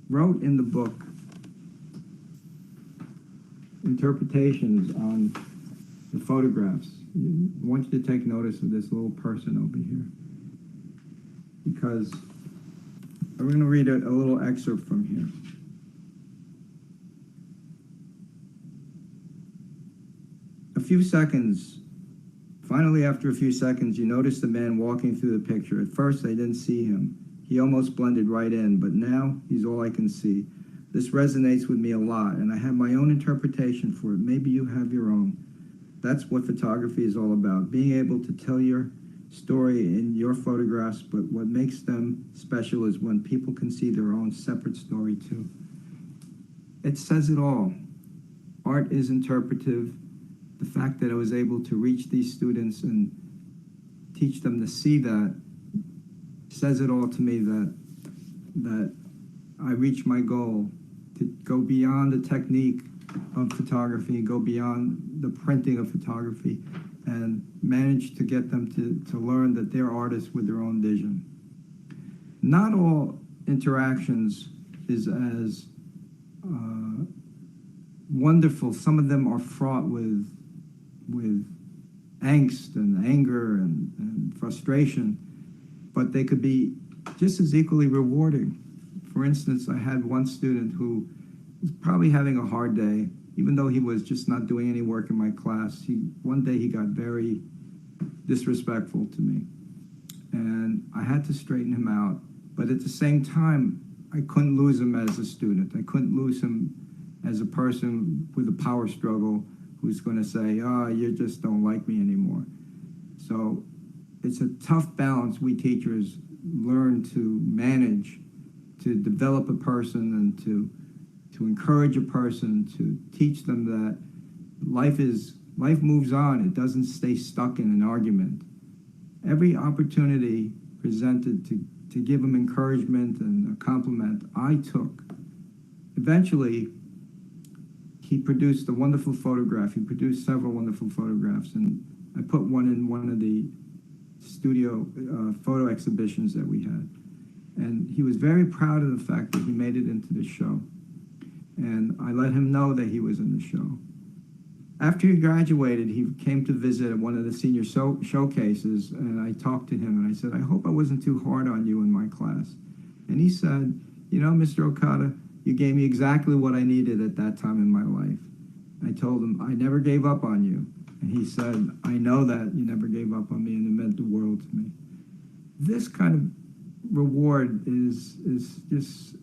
wrote in the book interpretations on the photographs. I want you to take notice of this little person over here, because I'm going to read a little excerpt from here. Finally, after a few seconds, you notice the man walking through the picture. At first, I didn't see him. He almost blended right in, but now he's all I can see. This resonates with me a lot, and I have my own interpretation for it. Maybe you have your own. That's what photography is all about, being able to tell your story in your photographs, but what makes them special is when people can see their own separate story too. It says it all. Art is interpretive. The fact that I was able to reach these students and teach them to see that says it all to me that I reached my goal to go beyond the technique of photography, go beyond the printing of photography, and manage to get them to learn that they're artists with their own vision. Not all interactions is as wonderful. Some of them are fraught with angst and anger and frustration, but they could be just as equally rewarding. For instance, I had one student who was probably having a hard day, even though he was just not doing any work in my class. One day he got very disrespectful to me, and I had to straighten him out. But at the same time, I couldn't lose him as a student. I couldn't lose him as a person with a power struggle who's going to say, oh, you just don't like me anymore. So it's a tough balance we teachers learn to manage, to develop a person and to encourage a person, to teach them that life moves on. It doesn't stay stuck in an argument. Every opportunity presented to give them encouragement and a compliment, I took. Eventually, he produced a wonderful photograph. He produced several wonderful photographs, and I put one in one of the studio photo exhibitions that we had. And he was very proud of the fact that he made it into the show. And I let him know that he was in the show. After he graduated, he came to visit at one of the senior showcases, and I talked to him, and I said, I hope I wasn't too hard on you in my class. And he said, you know, Mr. Okada, you gave me exactly what I needed at that time in my life. I told him, I never gave up on you. And he said, I know that you never gave up on me, and it meant the world to me. This kind of reward is just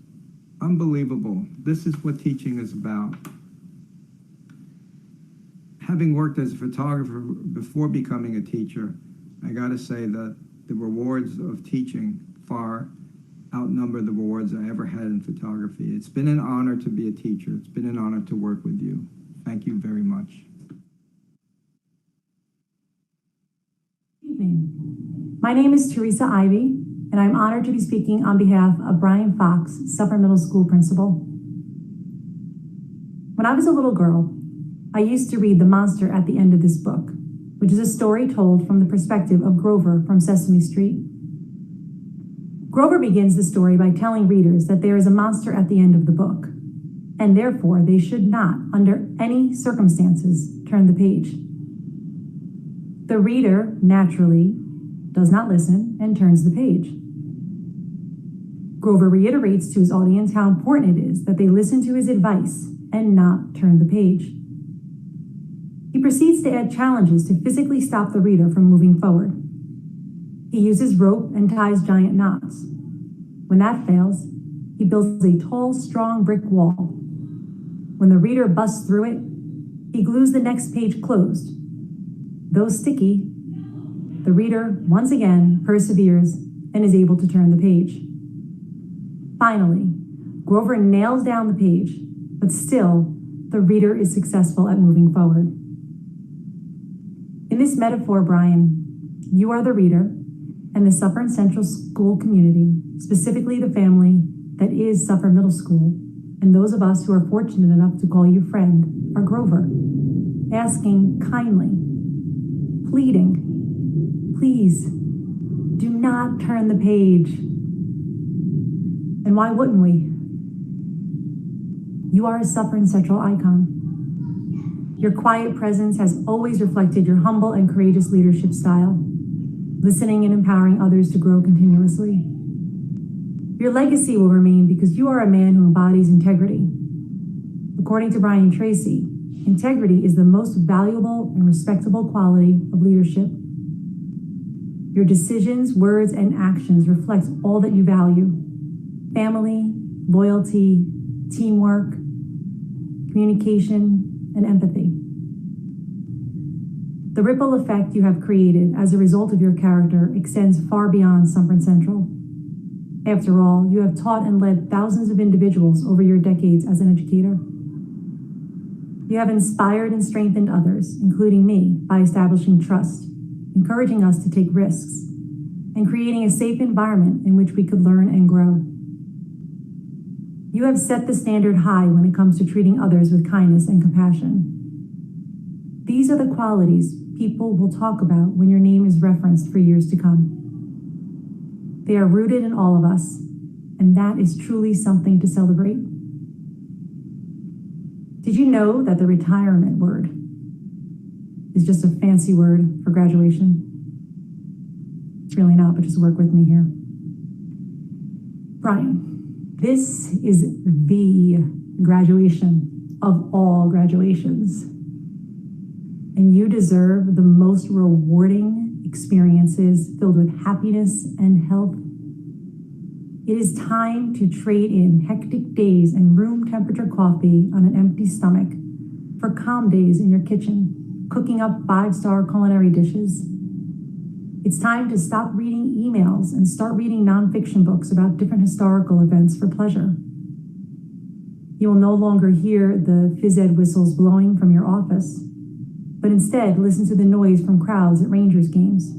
unbelievable. This is what teaching is about. Having worked as a photographer before becoming a teacher, I gotta say that the rewards of teaching far outnumber the rewards I ever had in photography. It's been an honor to be a teacher. It's been an honor to work with you. Thank you very much. Good evening. My name is Teresa Ivy, and I'm honored to be speaking on behalf of Brian Fox, Suffern Middle School principal. When I was a little girl, I used to read The Monster at the End of This Book, which is a story told from the perspective of Grover from Sesame Street. Grover begins the story by telling readers that there is a monster at the end of the book, and therefore they should not, under any circumstances, turn the page. The reader, naturally, does not listen and turns the page. Grover reiterates to his audience how important it is that they listen to his advice and not turn the page. He proceeds to add challenges to physically stop the reader from moving forward. He uses rope and ties giant knots. When that fails, he builds a tall, strong brick wall. When the reader busts through it, he glues the next page closed. Though sticky, the reader once again perseveres and is able to turn the page. Finally, Grover nails down the page, but still, the reader is successful at moving forward. In this metaphor, Brian, you are the reader, and the Suffern Central School community, specifically the family that is Suffern Middle School, and those of us who are fortunate enough to call you friend, are Grover, asking kindly, pleading, please, do not turn the page. And why wouldn't we? You are a Suffern Central icon. Your quiet presence has always reflected your humble and courageous leadership style, listening and empowering others to grow continuously. Your legacy will remain because you are a man who embodies integrity. According to Brian Tracy, integrity is the most valuable and respectable quality of leadership. Your decisions, words, and actions reflect all that you value: family, loyalty, teamwork, communication, and empathy. The ripple effect you have created as a result of your character extends far beyond Suffern Central. After all, you have taught and led thousands of individuals over your decades as an educator. You have inspired and strengthened others, including me, by establishing trust, encouraging us to take risks, and creating a safe environment in which we could learn and grow. You have set the standard high when it comes to treating others with kindness and compassion. These are the qualities people will talk about when your name is referenced for years to come. They are rooted in all of us, and that is truly something to celebrate. Did you know that the retirement word is just a fancy word for graduation? It's really not, but just work with me here. Brian, this is the graduation of all graduations. And you deserve the most rewarding experiences filled with happiness and health. It is time to trade in hectic days and room temperature coffee on an empty stomach for calm days in your kitchen, cooking up 5-star culinary dishes. It's time to stop reading emails and start reading nonfiction books about different historical events for pleasure. You will no longer hear the phys ed whistles blowing from your office, but instead listen to the noise from crowds at Rangers games.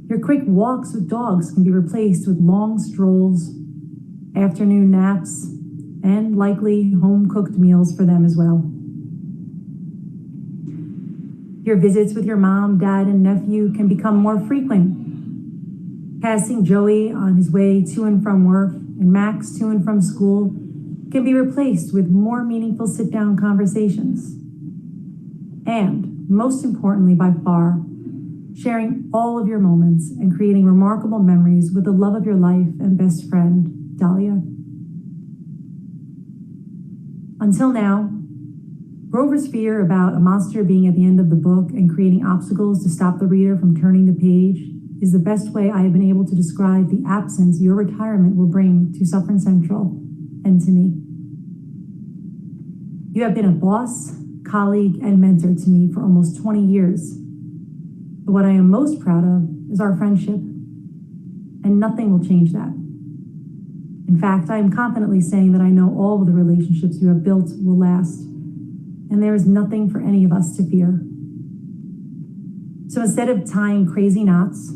Your quick walks with dogs can be replaced with long strolls, afternoon naps, and likely home-cooked meals for them as well. Your visits with your mom, dad, and nephew can become more frequent. Passing Joey on his way to and from work and Max to and from school can be replaced with more meaningful sit-down conversations and, most importantly by far, sharing all of your moments and creating remarkable memories with the love of your life and best friend, Dahlia. Until now, Grover's fear about a monster being at the end of the book and creating obstacles to stop the reader from turning the page is the best way I have been able to describe the absence your retirement will bring to Suffern Central and to me. You have been a boss, colleague, and mentor to me for almost 20 years. But what I am most proud of is our friendship, and nothing will change that. In fact, I am confidently saying that I know all of the relationships you have built will last, and there is nothing for any of us to fear. So instead of tying crazy knots,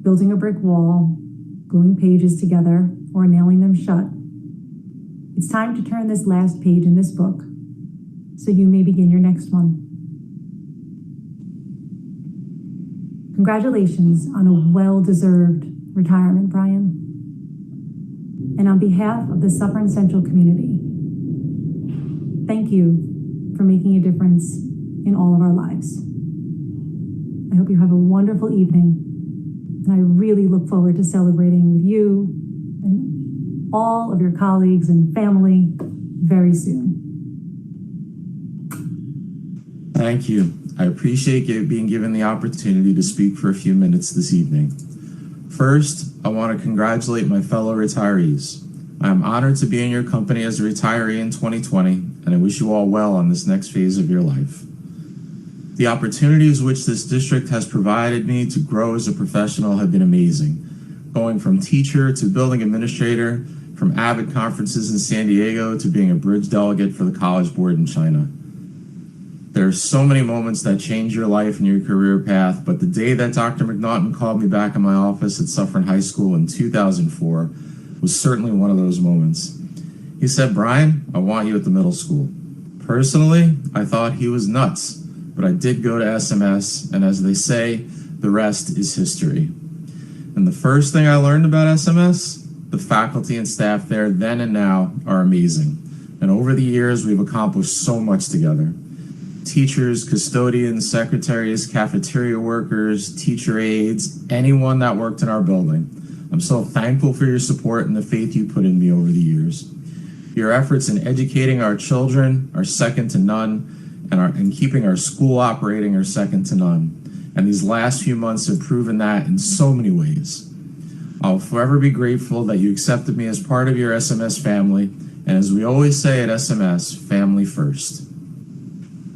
building a brick wall, gluing pages together, or nailing them shut, it's time to turn this last page in this book so you may begin your next one. Congratulations on a well-deserved retirement, Brian. And on behalf of the Suffern Central community, thank you for making a difference in all of our lives. I hope you have a wonderful evening, and I really look forward to celebrating with you and all of your colleagues and family very soon. Thank you. I appreciate being given the opportunity to speak for a few minutes this evening. First, I want to congratulate my fellow retirees. I am honored to be in your company as a retiree in 2020, and I wish you all well on this next phase of your life. The opportunities which this district has provided me to grow as a professional have been amazing. Going from teacher to building administrator, from AVID conferences in San Diego to being a bridge delegate for the College Board in China. There are so many moments that change your life and your career path, but the day that Dr. McNaughton called me back in my office at Suffern High School in 2004 was certainly one of those moments. He said, "Brian, I want you at the middle school." Personally, I thought he was nuts, but I did go to SMS, and as they say, the rest is history. And the first thing I learned about SMS, the faculty and staff there then and now are amazing. And over the years, we've accomplished so much together. Teachers, custodians, secretaries, cafeteria workers, teacher aides, anyone that worked in our building. I'm so thankful for your support and the faith you put in me over the years. Your efforts in educating our children are second to none, and keeping our school operating are second to none. And these last few months have proven that in so many ways. I'll forever be grateful that you accepted me as part of your SMS family, and as we always say at SMS, family first.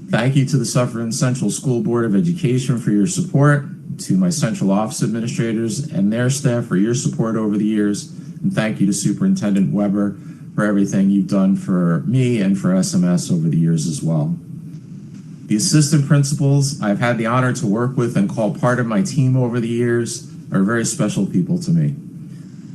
Thank you to the Suffern Central School Board of Education for your support, to my central office administrators and their staff for your support over the years, and thank you to Superintendent Weber for everything you've done for me and for SMS over the years as well. The assistant principals I've had the honor to work with and call part of my team over the years are very special people to me.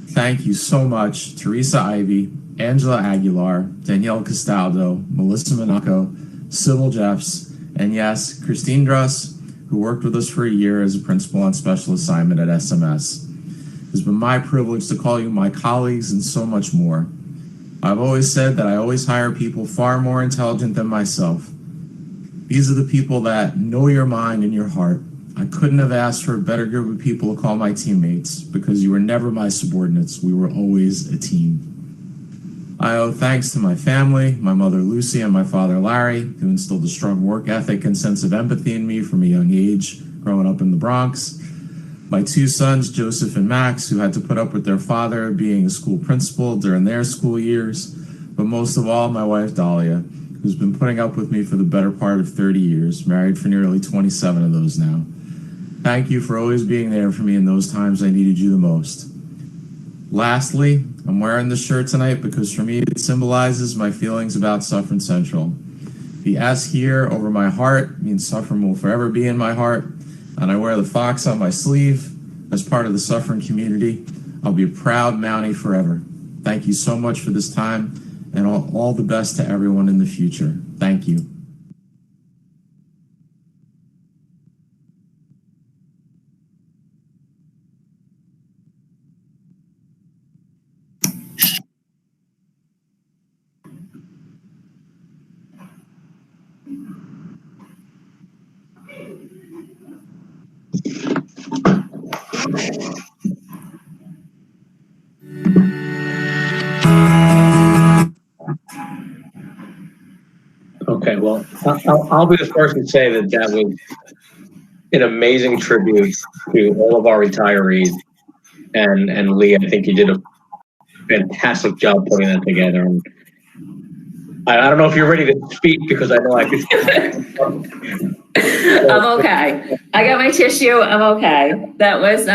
Thank you so much, Teresa Ivy, Angela Aguilar, Danielle Castaldo, Melissa Monaco, Sybil Jeffs, and yes, Christine Druss, who worked with us for a year as a principal on special assignment at SMS. It's been my privilege to call you my colleagues and so much more. I've always said that I always hire people far more intelligent than myself. These are the people that know your mind and your heart. I couldn't have asked for a better group of people to call my teammates because you were never my subordinates. We were always a team. I owe thanks to my family, my mother Lucy and my father Larry, who instilled a strong work ethic and sense of empathy in me from a young age, growing up in the Bronx. My two sons, Joseph and Max, who had to put up with their father being a school principal during their school years. But most of all, my wife Dahlia, who's been putting up with me for the better part of 30 years, married for nearly 27 of those now. Thank you for always being there for me in those times I needed you the most. Lastly, I'm wearing this shirt tonight because for me it symbolizes my feelings about Suffern Central. The S here over my heart means Suffern will forever be in my heart, and I wear the fox on my sleeve as part of the Suffern community. I'll be a proud Mountie forever. Thank you so much for this time, and all the best to everyone in the future. Thank you. I'll be the first to say that that was an amazing tribute to all of our retirees. And Lee, I think you did a fantastic job putting that together. And I don't know if you're ready to speak because I know I could. I'm okay. I got my tissue. I'm okay. That was,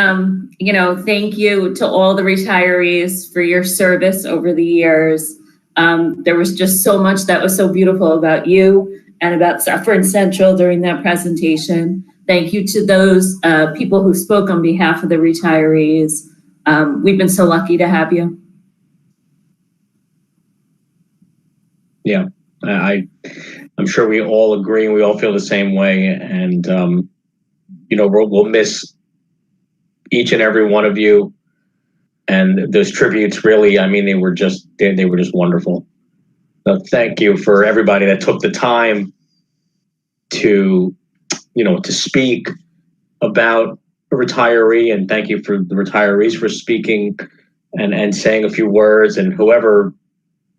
thank you to all the retirees for your service over the years. There was just so much that was so beautiful about you and about Suffern Central during that presentation. Thank you to those people who spoke on behalf of the retirees. We've been so lucky to have you. Yeah, I'm sure we all agree and we all feel the same way. And, we'll miss each and every one of you. And those tributes really, I mean, they were just wonderful. So thank you for everybody that took the time to speak about a retiree, and thank you for the retirees for speaking and saying a few words, and whoever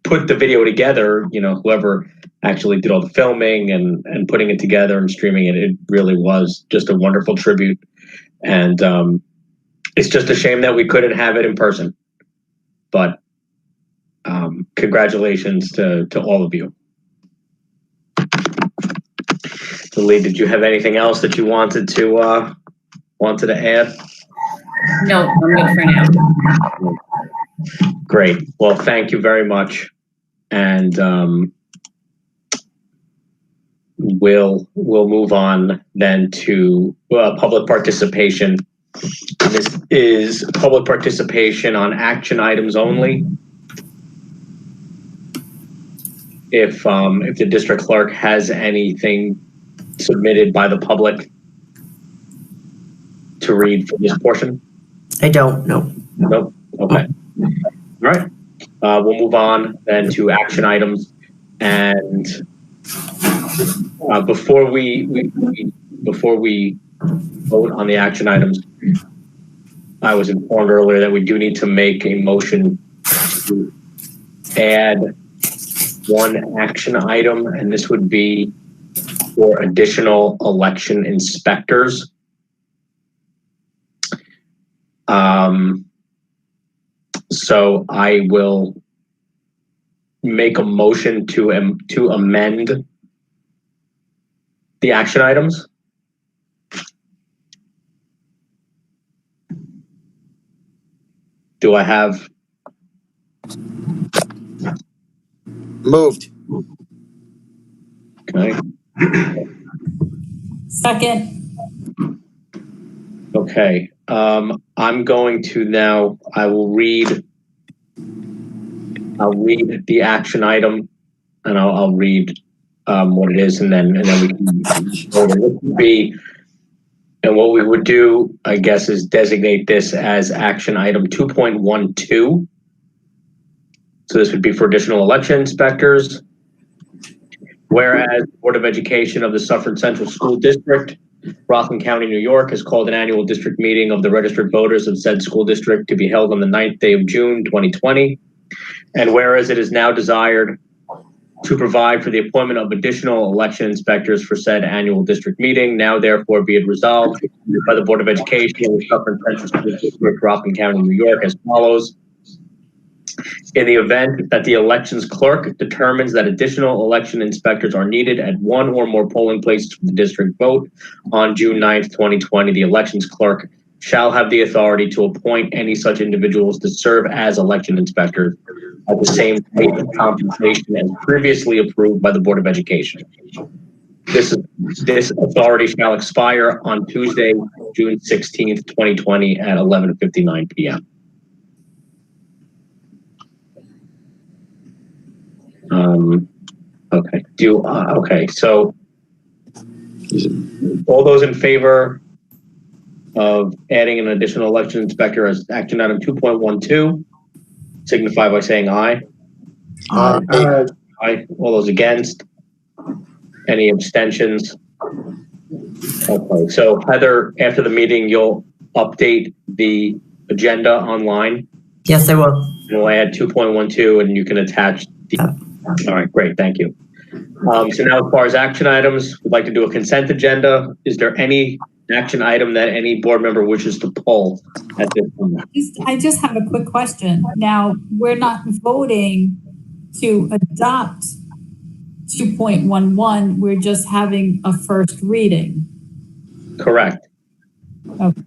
put the video together, whoever actually did all the filming and putting it together and streaming it, it really was just a wonderful tribute. And it's just a shame that we couldn't have it in person, but congratulations to all of you. So Lee, did you have anything else that you wanted to add? No, I'm good for now. Great. Well, thank you very much. And we'll move on then to public participation. This is public participation on action items only. If the district clerk has anything submitted by the public to read for this portion? I don't, no. Nope. Okay. All right. We'll move on then to action items. And before we vote on the action items, I was informed earlier that we do need to make a motion to add one action item, and this would be for additional election inspectors. So I will make a motion to amend the action items. Do I have? Moved. Okay. Second. Okay. I'm going to now, I'll read the action item, and I'll read what it is, and then we can be, and what we would do, I guess, is designate this as action item 2.12. So this would be for additional election inspectors. Whereas the Board of Education of the Suffern Central School District, Rockland County, New York, has called an annual district meeting of the registered voters of said school district to be held on the 9th day of June, 2020. And whereas it is now desired to provide for the appointment of additional election inspectors for said annual district meeting, now therefore be it resolved by the Board of Education of the Suffern Central School District, Rockland County, New York, as follows. In the event that the elections clerk determines that additional election inspectors are needed at one or more polling places for the district vote on June 9th, 2020, the elections clerk shall have the authority to appoint any such individuals to serve as election inspectors at the same rate of compensation as previously approved by the Board of Education. This authority shall expire on Tuesday, June 16th, 2020 at 11:59 p.m. Okay. Okay. So, all those in favor of adding an additional election inspector as action item 2.12, signify by saying aye. Aye. Aye. All those against? Any abstentions? Okay. So, Heather, after the meeting, you'll update the agenda online. Yes, I will. And we'll add 2.12, and you can attach the. All right, great, thank you. So now as far as action items, we'd like to do a consent agenda. Is there any action item that any board member wishes to pull at this time? I just have a quick question. Now, we're not voting to adopt 2.11, we're just having a first reading. Correct. Okay.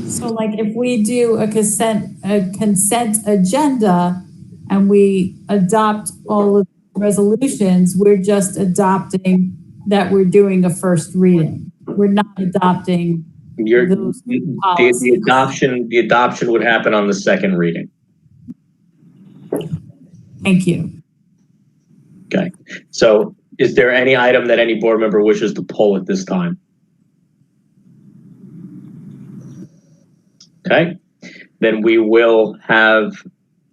So like if we do a consent agenda and we adopt all of the resolutions, we're just adopting that we're doing a first reading. We're not adopting the adoption would happen on the second reading. Thank you. Okay. So is there any item that any board member wishes to pull at this time? Okay. Then we will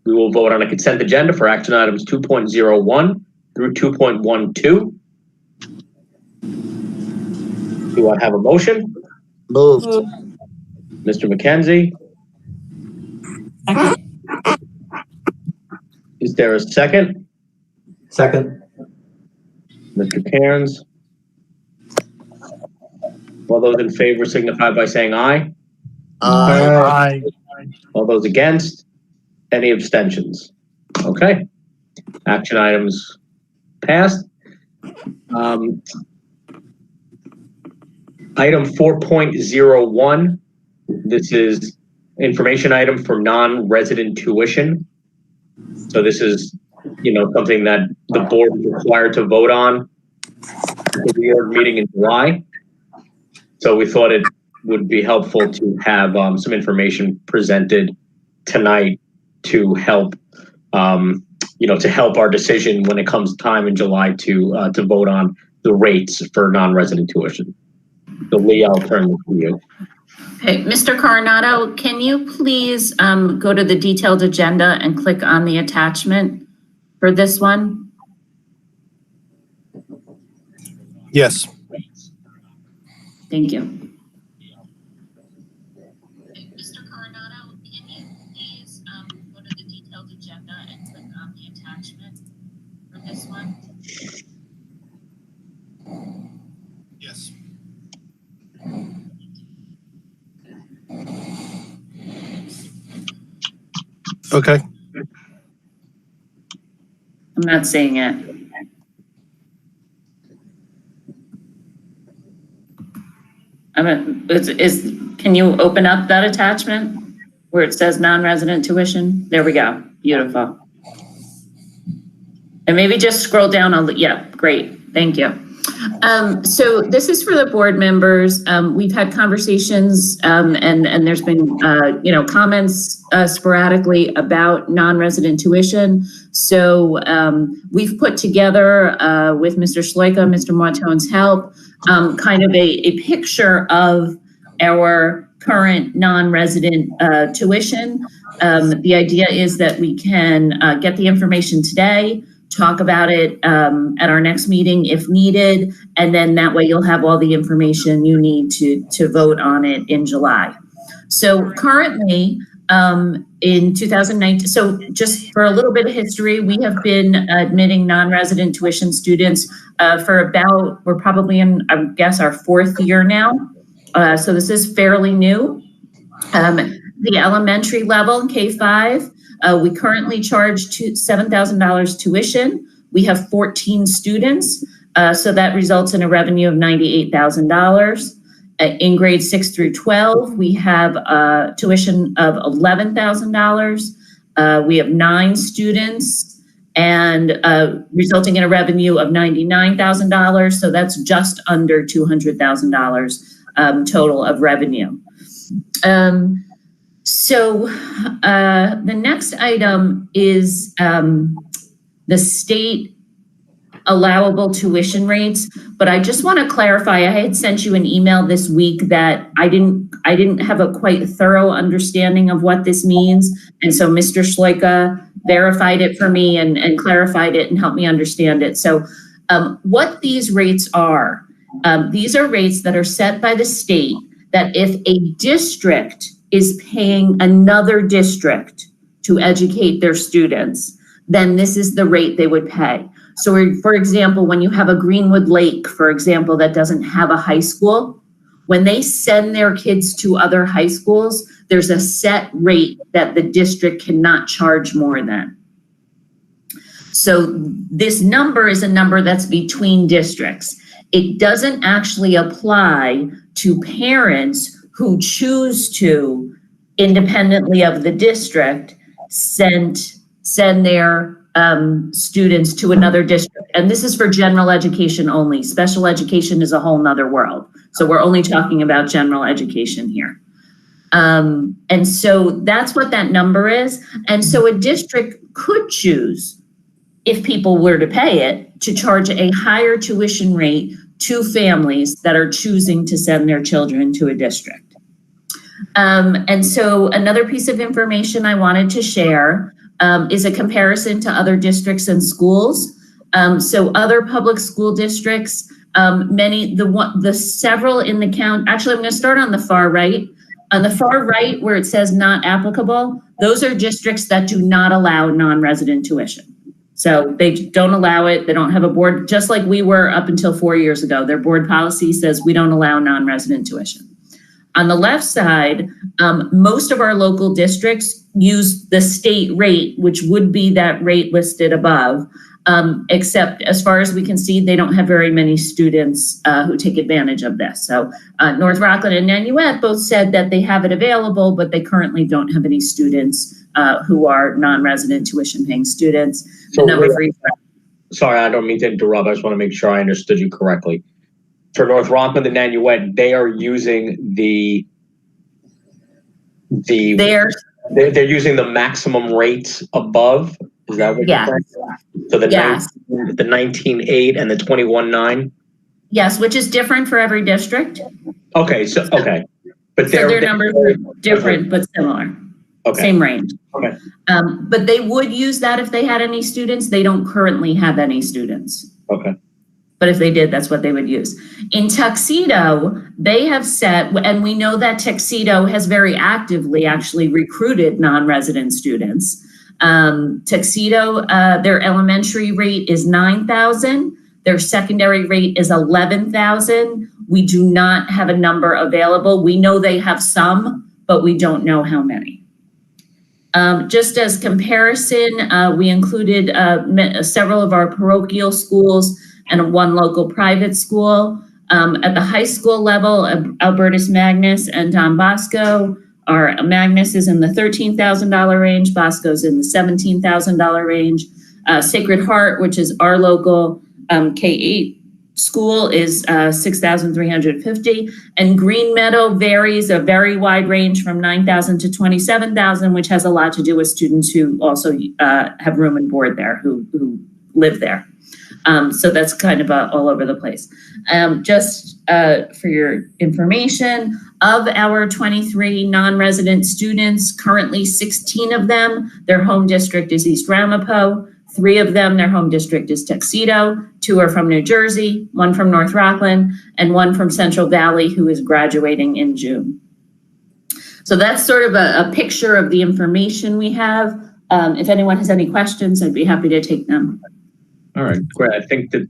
vote on a consent agenda for action items 2.01 through 2.12. Do I have a motion? Moved. Mr. McKenzie? Is there a second? Second. Mr. Cairns? All those in favor signify by saying aye. Aye. All those against? Any abstentions? Okay. Action items passed. Item 4.01. This is information item for non-resident tuition. So this is, something that the board is required to vote on at the board meeting in July. So we thought it would be helpful to have some information presented tonight to help, to help our decision when it comes time in July to vote on the rates for non-resident tuition. So Lee, I'll turn it to you. Okay, Mr. Coronado, can you please go to the detailed agenda and click on the attachment for this one? Yes. Thank you. Mr. Coronado, can you please go to the detailed agenda and click on the attachment for this one? Yes. Okay. I'm not seeing it. Can you open up that attachment where it says non-resident tuition? There we go. Beautiful. And maybe just scroll down. Yeah, great. Thank you. So this is for the board members. We've had conversations and there's been, comments sporadically about non-resident tuition. So we've put together with Mr. Schleicher, Mr. Martone's help, kind of a picture of our current non-resident tuition. The idea is that we can get the information today, talk about it at our next meeting if needed, and then that way you'll have all the information you need to vote on it in July. So currently, in 2019, so just for a little bit of history, we have been admitting non-resident tuition students for we're probably in, I guess, our 4th year now. So this is fairly new. The elementary level, K-5, we currently charge $7,000 tuition. We have 14 students, so that results in a revenue of $98,000. In grades 6 through 12, we have tuition of $11,000. We have 9 students and resulting in a revenue of $99,000. So that's just under $200,000 total of revenue. So the next item is the state allowable tuition rates, but I just want to clarify, I had sent you an email this week that I didn't have a quite thorough understanding of what this means. And so Mr. Schleicher verified it for me and clarified it and helped me understand it. So what these rates are, these are rates that are set by the state that if a district is paying another district to educate their students, then this is the rate they would pay. So for example, when you have a Greenwood Lake, for example, that doesn't have a high school, when they send their kids to other high schools, there's a set rate that the district cannot charge more than. So this number is a number that's between districts. It doesn't actually apply to parents who choose to, independently of the district, send their students to another district. And this is for general education only. Special education is a whole nother world. So we're only talking about general education here. And so that's what that number is. And so a district could choose, if people were to pay it, to charge a higher tuition rate to families that are choosing to send their children to a district. And so another piece of information I wanted to share is a comparison to other districts and schools. So other public school districts, several in the county, actually I'm going to start on the far right. On the far right where it says not applicable, those are districts that do not allow non-resident tuition. So they don't allow it. They don't have a board, just like we were up until 4 years ago. Their board policy says we don't allow non-resident tuition. On the left side, most of our local districts use the state rate, which would be that rate listed above, except as far as we can see, they don't have very many students who take advantage of this. So North Rockland and Nanuet both said that they have it available, but they currently don't have any students who are non-resident tuition paying students. So sorry, I don't mean to interrupt. I just want to make sure I understood you correctly. For North Rockland and Nanuet, they are using they're using the maximum rates above. Is that what you're saying? So the 19.8 and the 21.9. Yes, which is different for every district. Okay, but their numbers are different but similar. Okay. Same range. Okay. But they would use that if they had any students. They don't currently have any students. Okay. But if they did, that's what they would use. In Tuxedo, they have set, and we know that Tuxedo has very actively actually recruited non-resident students. Tuxedo, their elementary rate is $9,000. Their secondary rate is $11,000. We do not have a number available. We know they have some, but we don't know how many. Just as comparison, we included several of our parochial schools and one local private school. At the high school level, Albertus Magnus and Don Bosco, Magnus is in the $13,000 range, Bosco's in the $17,000 range. Sacred Heart, which is our local K-8 school, is $6,350, and Green Meadow varies a very wide range from $9,000 to $27,000, which has a lot to do with students who also have room and board there, who live there. So that's kind of all over the place. Just for your information, of our 23 non-resident students, currently 16 of them, their home district is East Ramapo. 3 of them, their home district is Tuxedo. 2 are from New Jersey, 1 from North Rockland, and 1 from Central Valley, who is graduating in June. So that's sort of a picture of the information we have. If anyone has any questions, I'd be happy to take them. All right, great. I think the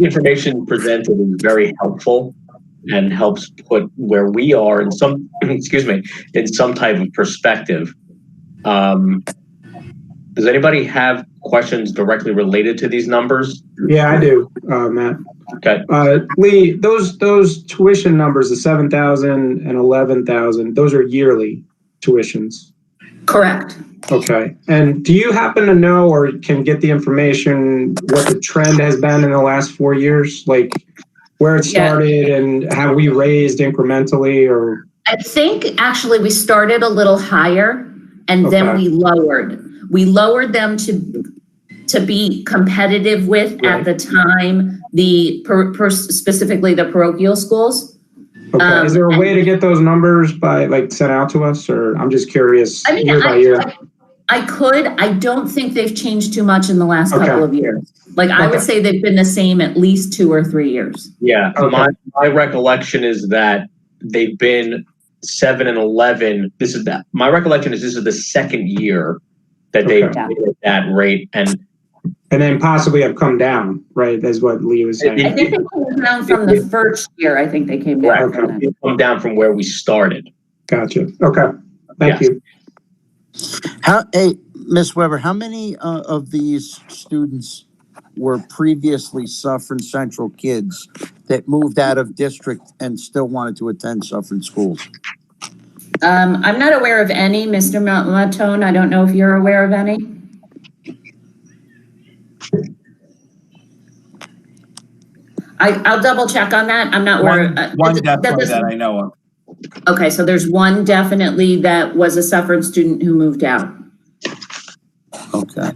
information presented is very helpful and helps put where we are in some, in some type of perspective. Does anybody have questions directly related to these numbers? Yeah, I do, Matt. Okay. Lee, those tuition numbers, the 7,000 and 11,000, those are yearly tuitions. Correct. Okay. And do you happen to know or can get the information what the trend has been in the last 4 years? Like where it started and have we raised incrementally or? I think actually we started a little higher and then we lowered. We lowered them to be competitive with at the time specifically the parochial schools. Okay. Is there a way to get those numbers by sent out to us, or I'm just curious year by year? I could. I don't think they've changed too much in the last couple of years. I would say they've been the same at least 2 or 3 years. Yeah. My recollection is that they've been 7 and 11. My recollection is this is the second year that they've been at that rate. And and then possibly have come down, right? That's what Lee was saying. I think they came down from the first year. I think they came down from that. Come down from where we started. Gotcha. Okay. Thank you. Hey, Ms. Weber, how many of these students were previously Suffern Central kids that moved out of district and still wanted to attend Suffern schools? I'm not aware of any, Mr. Matone. I don't know if you're aware of any. I'll double check on that. I'm not aware. One definitely that I know of. Okay, so there's one definitely that was a Suffern student who moved out. Okay.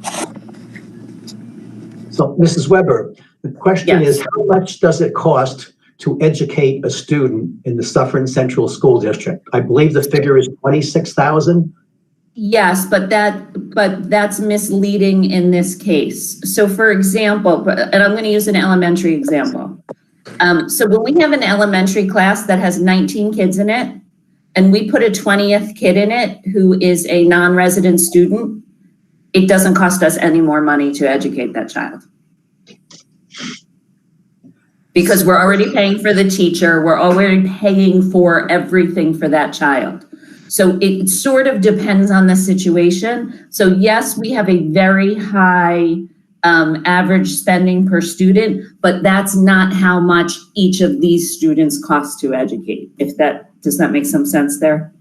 So, Mrs. Weber, the question is, how much does it cost to educate a student in the Suffern Central School District? I believe the figure is $26,000. Yes, but that's misleading in this case. So for example, and I'm going to use an elementary example. So when we have an elementary class that has 19 kids in it, and we put a 20th kid in it who is a non-resident student, it doesn't cost us any more money to educate that child. Because we're already paying for the teacher, we're already paying for everything for that child. So it sort of depends on the situation. So yes, we have a very high average spending per student, but that's not how much each of these students cost to educate. Does that make some sense there?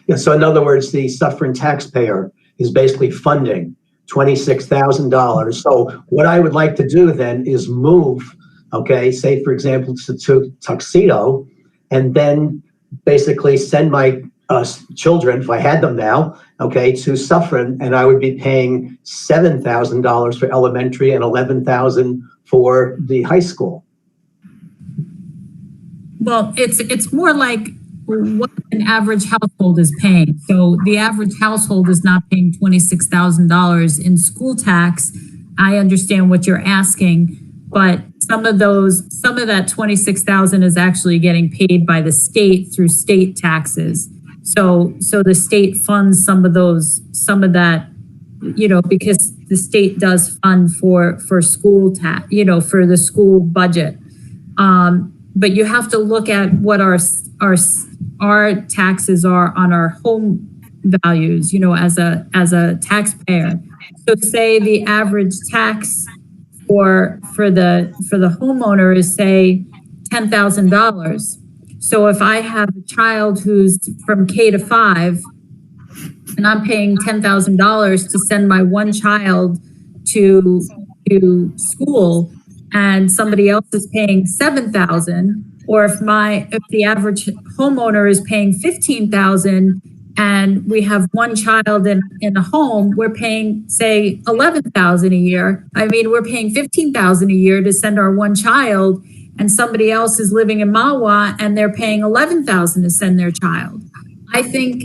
Yeah. So in other words, the Suffern taxpayer is basically funding $26,000. So what I would like to do then is move, okay, say for example to Tuxedo, and then basically send my children, if I had them now, okay, to Suffern, and I would be paying $7,000 for elementary and $11,000 for the high school. Well, it's more like what an average household is paying. So the average household is not paying $26,000 in school tax. I understand what you're asking, but some of that $26,000 is actually getting paid by the state through state taxes. So the state funds some of that, because the state does fund for school tax, for the school budget. But you have to look at what our taxes are on our home values, as a taxpayer. So say the average tax for the homeowner is say $10,000. So if I have a child who's from K to 5 and I'm paying $10,000 to send my one child to school and somebody else is paying $7,000, or if the average homeowner is paying $15,000 and we have one child in a home, we're paying say $11,000 a year. I mean, we're paying $15,000 a year to send our one child, and somebody else is living in Mahwah and they're paying $11,000 to send their child. I think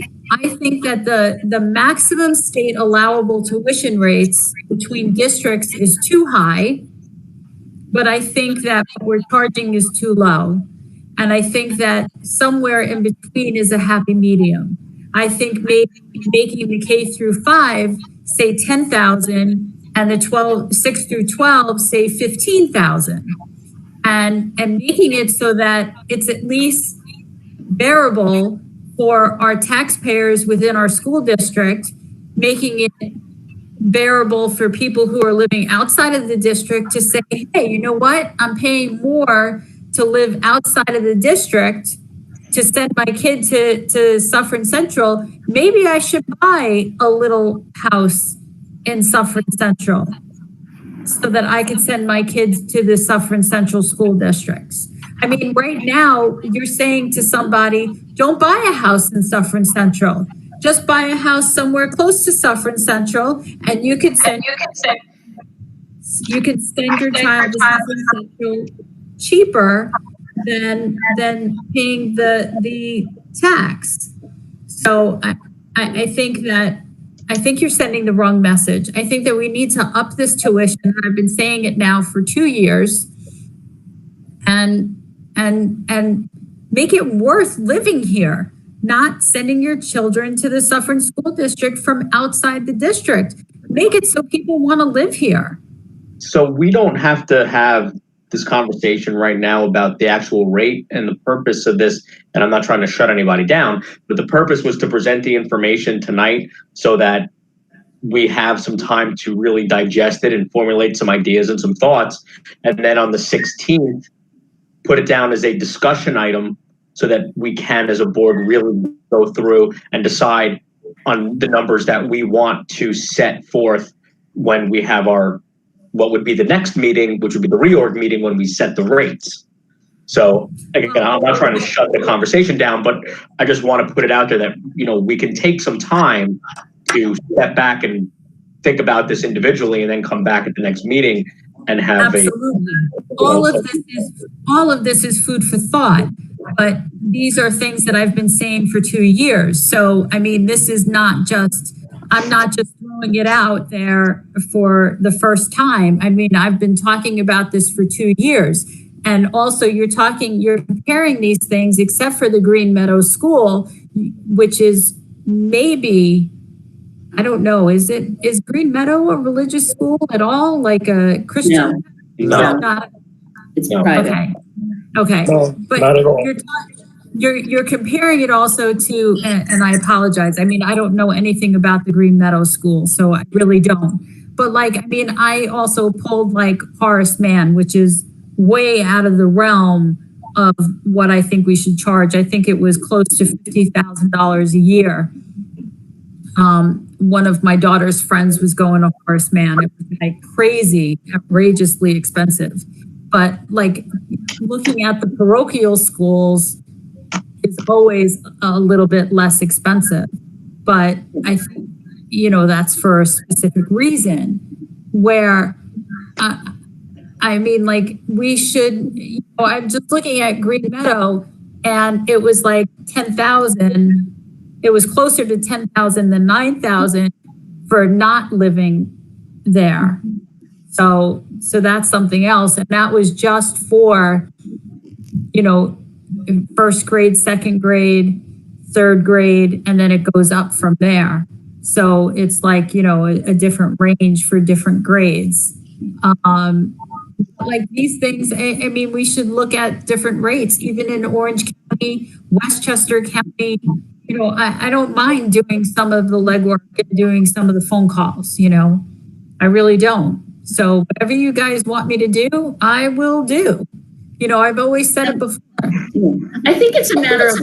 that the maximum state allowable tuition rates between districts is too high, but I think that what we're charging is too low. And I think that somewhere in between is a happy medium. I think maybe making the K through 5 say $10,000 and the 6 through 12 say $15,000. And making it so that it's at least bearable for our taxpayers within our school district, making it bearable for people who are living outside of the district to say, hey, you know what? I'm paying more to live outside of the district to send my kid to Suffern Central. Maybe I should buy a little house in Suffern Central so that I could send my kids to the Suffern Central school districts. I mean, right now, you're saying to somebody, don't buy a house in Suffern Central. Just buy a house somewhere close to Suffern Central, and you could send your child to Suffern Central cheaper than paying the tax. So I think you're sending the wrong message. I think that we need to up this tuition. I've been saying it now for 2 years, and make it worth living here, not sending your children to the Suffern School District from outside the district. Make it so people want to live here. So we don't have to have this conversation right now about the actual rate, and the purpose of this, and I'm not trying to shut anybody down, but the purpose was to present the information tonight so that we have some time to really digest it and formulate some ideas and some thoughts. And then on the 16th, put it down as a discussion item so that we can, as a board, really go through and decide on the numbers that we want to set forth when we have what would be the next meeting, which would be the reorg meeting when we set the rates. So again, I'm not trying to shut the conversation down, but I just want to put it out there that, we can take some time to step back and think about this individually and then come back at the next meeting and have Absolutely. All of this is food for thought, but these are things that I've been saying for 2 years. So, I mean, this is not just, I'm not just throwing it out there for the first time. I mean, I've been talking about this for 2 years. And also you're comparing these things, except for the Green Meadows School, which is maybe, I don't know, is Green Meadow a religious school at all? Like a Christian? No. It's private. Okay. No, but not at all. You're comparing it also to, and I apologize. I mean, I don't know anything about the Green Meadows School, so I really don't. But I also pulled Horace Mann, which is way out of the realm of what I think we should charge. I think it was close to $50,000 a year. One of my daughter's friends was going to Horace Mann. It was crazy, outrageously expensive. But looking at the parochial schools is always a little bit less expensive. But I think, that's for a specific reason where, we should, I'm just looking at Green Meadow and it was 10,000. It was closer to 10,000 than 9,000 for not living there. So that's something else. And that was just for, first grade, second grade, third grade, and then it goes up from there. So it's a different range for different grades. These things, I mean, we should look at different rates, even in Orange County, Westchester County. I don't mind doing some of the legwork and doing some of the phone calls, I really don't. So whatever you guys want me to do, I will do. I've always said it before. I think it's a matter of,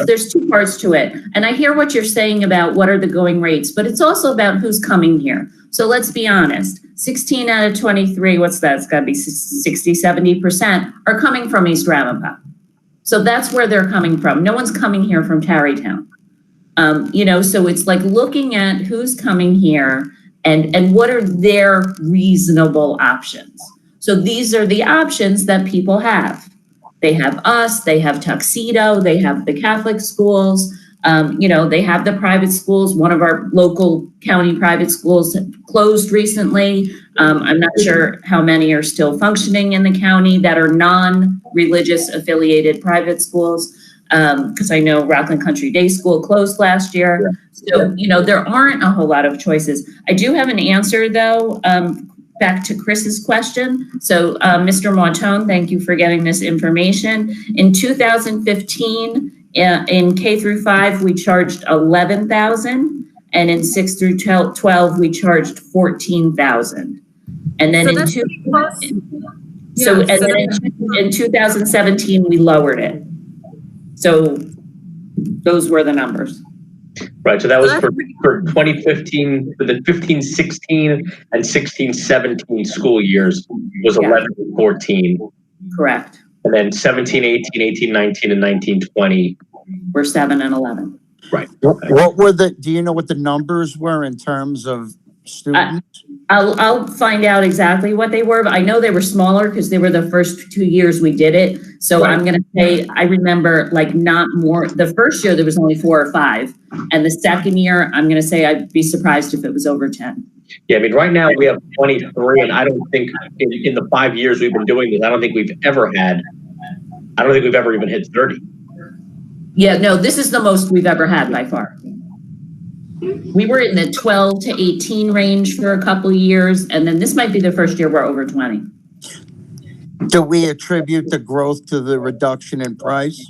there's two parts to it. And I hear what you're saying about what are the going rates, but it's also about who's coming here. So let's be honest, 16 out of 23, what's that? It's gotta be 60, 70% are coming from East Ramapo. So that's where they're coming from. No one's coming here from Tarrytown. So it's looking at who's coming here and what are their reasonable options. So these are the options that people have. They have us, they have Tuxedo, they have the Catholic schools, they have the private schools. One of our local county private schools closed recently. I'm not sure how many are still functioning in the county that are non-religious affiliated private schools. Because I know Rockland Country Day School closed last year. So, there aren't a whole lot of choices. I do have an answer though, back to Chris's question. So Mr. Montone, thank you for getting this information. In 2015, in K through 5, we charged 11,000, and in 6 through 12, we charged 14,000. And then in 2017, we lowered it. So those were the numbers. Right. So that was for 2015, for the 15-16 and 16-17 school years was 11-14. Correct. And then 17-18, 18-19, and 19-20 were 7 and 11. Right. What were do you know what the numbers were in terms of students? I'll find out exactly what they were, but I know they were smaller because they were the first 2 years we did it. So I'm going to say, I remember not more. The first year there was only 4 or 5. And the second year, I'm going to say I'd be surprised if it was over 10. Yeah, I mean, right now we have 23, and I don't think in the 5 years we've been doing this, I don't think we've ever even hit 30. Yeah, no, this is the most we've ever had by far. We were in the 12 to 18 range for a couple of years, and then this might be the first year we're over 20. Do we attribute the growth to the reduction in price?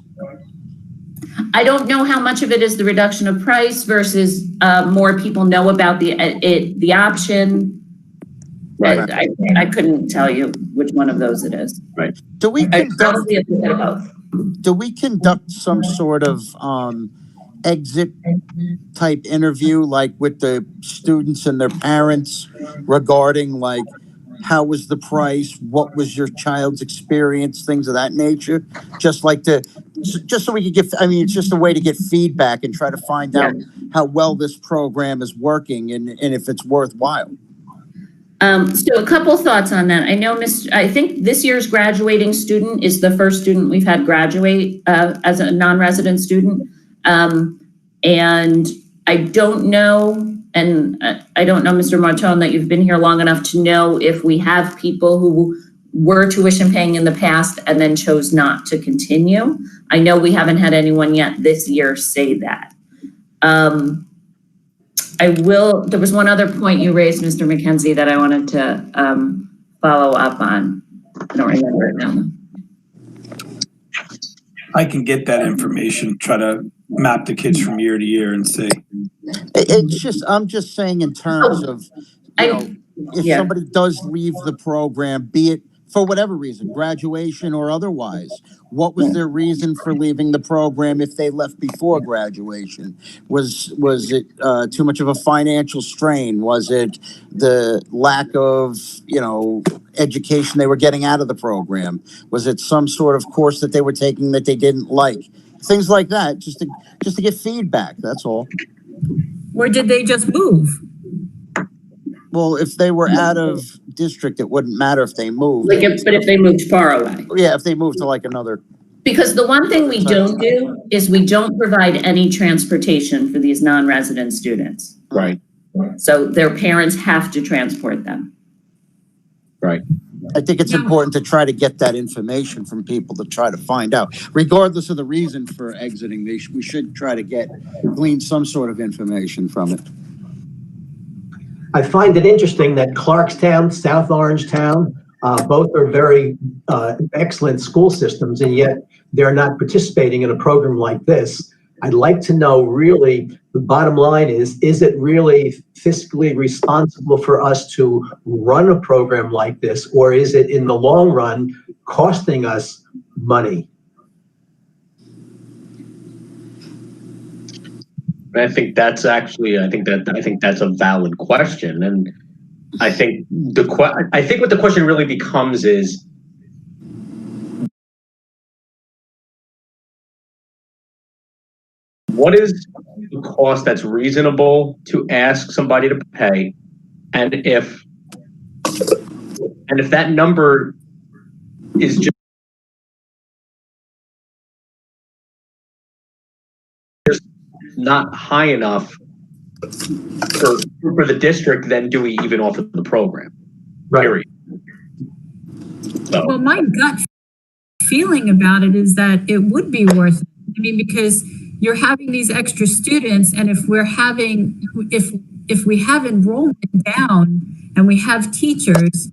I don't know how much of it is the reduction of price versus more people know about the option. Right. I couldn't tell you which one of those it is. Right. Do we Probably a bit of both. Do we conduct some sort of exit type interview, like with the students and their parents, regarding like how was the price, what was your child's experience, things of that nature? Just so we could get, I mean, it's just a way to get feedback and try to find out how well this program is working and if it's worthwhile. So a couple thoughts on that. I know I think this year's graduating student is the first student we've had graduate as a non-resident student. And I don't know, Mr. Martone, that you've been here long enough to know if we have people who were tuition paying in the past and then chose not to continue. I know we haven't had anyone yet this year say that. There was one other point you raised, Mr. McKenzie, that I wanted to follow up on. I don't remember it now. I can get that information, try to map the kids from year to year and see. I'm just saying in terms of, if somebody does leave the program, be it for whatever reason, graduation or otherwise, what was their reason for leaving the program if they left before graduation? Was it too much of a financial strain? Was it the lack of, education they were getting out of the program? Was it some sort of course that they were taking that they didn't like? Things like that, just to get feedback, that's all. Or did they just move? Well, if they were out of district, it wouldn't matter if they moved. But if they moved far away. Yeah, if they moved to like another. Because the one thing we don't do is we don't provide any transportation for these non-resident students. Right. So their parents have to transport them. Right. I think it's important to try to get that information from people to try to find out, regardless of the reason for exiting. We should try to glean some sort of information from it. I find it interesting that Clarkstown, South Orangetown, both are very excellent school systems, and yet they're not participating in a program like this. I'd like to know, really, the bottom line is it really fiscally responsible for us to run a program like this, or is it in the long run costing us money? I think that's a valid question, and I think what the question really becomes is, what is the cost that's reasonable to ask somebody to pay, and if that number is just not high enough for the district, then do we even offer the program? Right. Period. So. Well, my gut feeling about it is that it would be worth it. I mean, because you're having these extra students, and if we have enrollment down and we have teachers,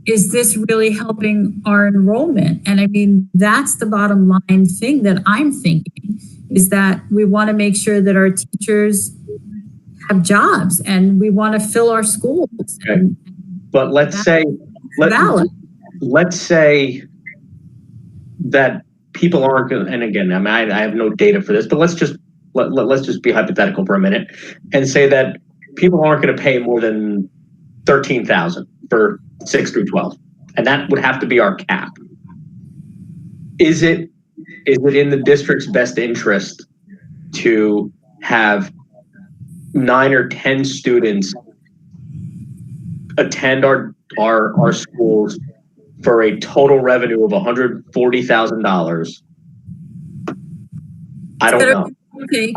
is this really helping our enrollment? And I mean, that's the bottom line thing that I'm thinking, is that we want to make sure that our teachers have jobs and we want to fill our schools. Okay. But let's say that people aren't going to, and again, I mean, I have no data for this, but let's just be hypothetical for a minute and say that people aren't going to pay more than $13,000 for 6 through 12, and that would have to be our cap. Is it in the district's best interest to have 9 or 10 students attend our schools for a total revenue of $140,000? I don't know.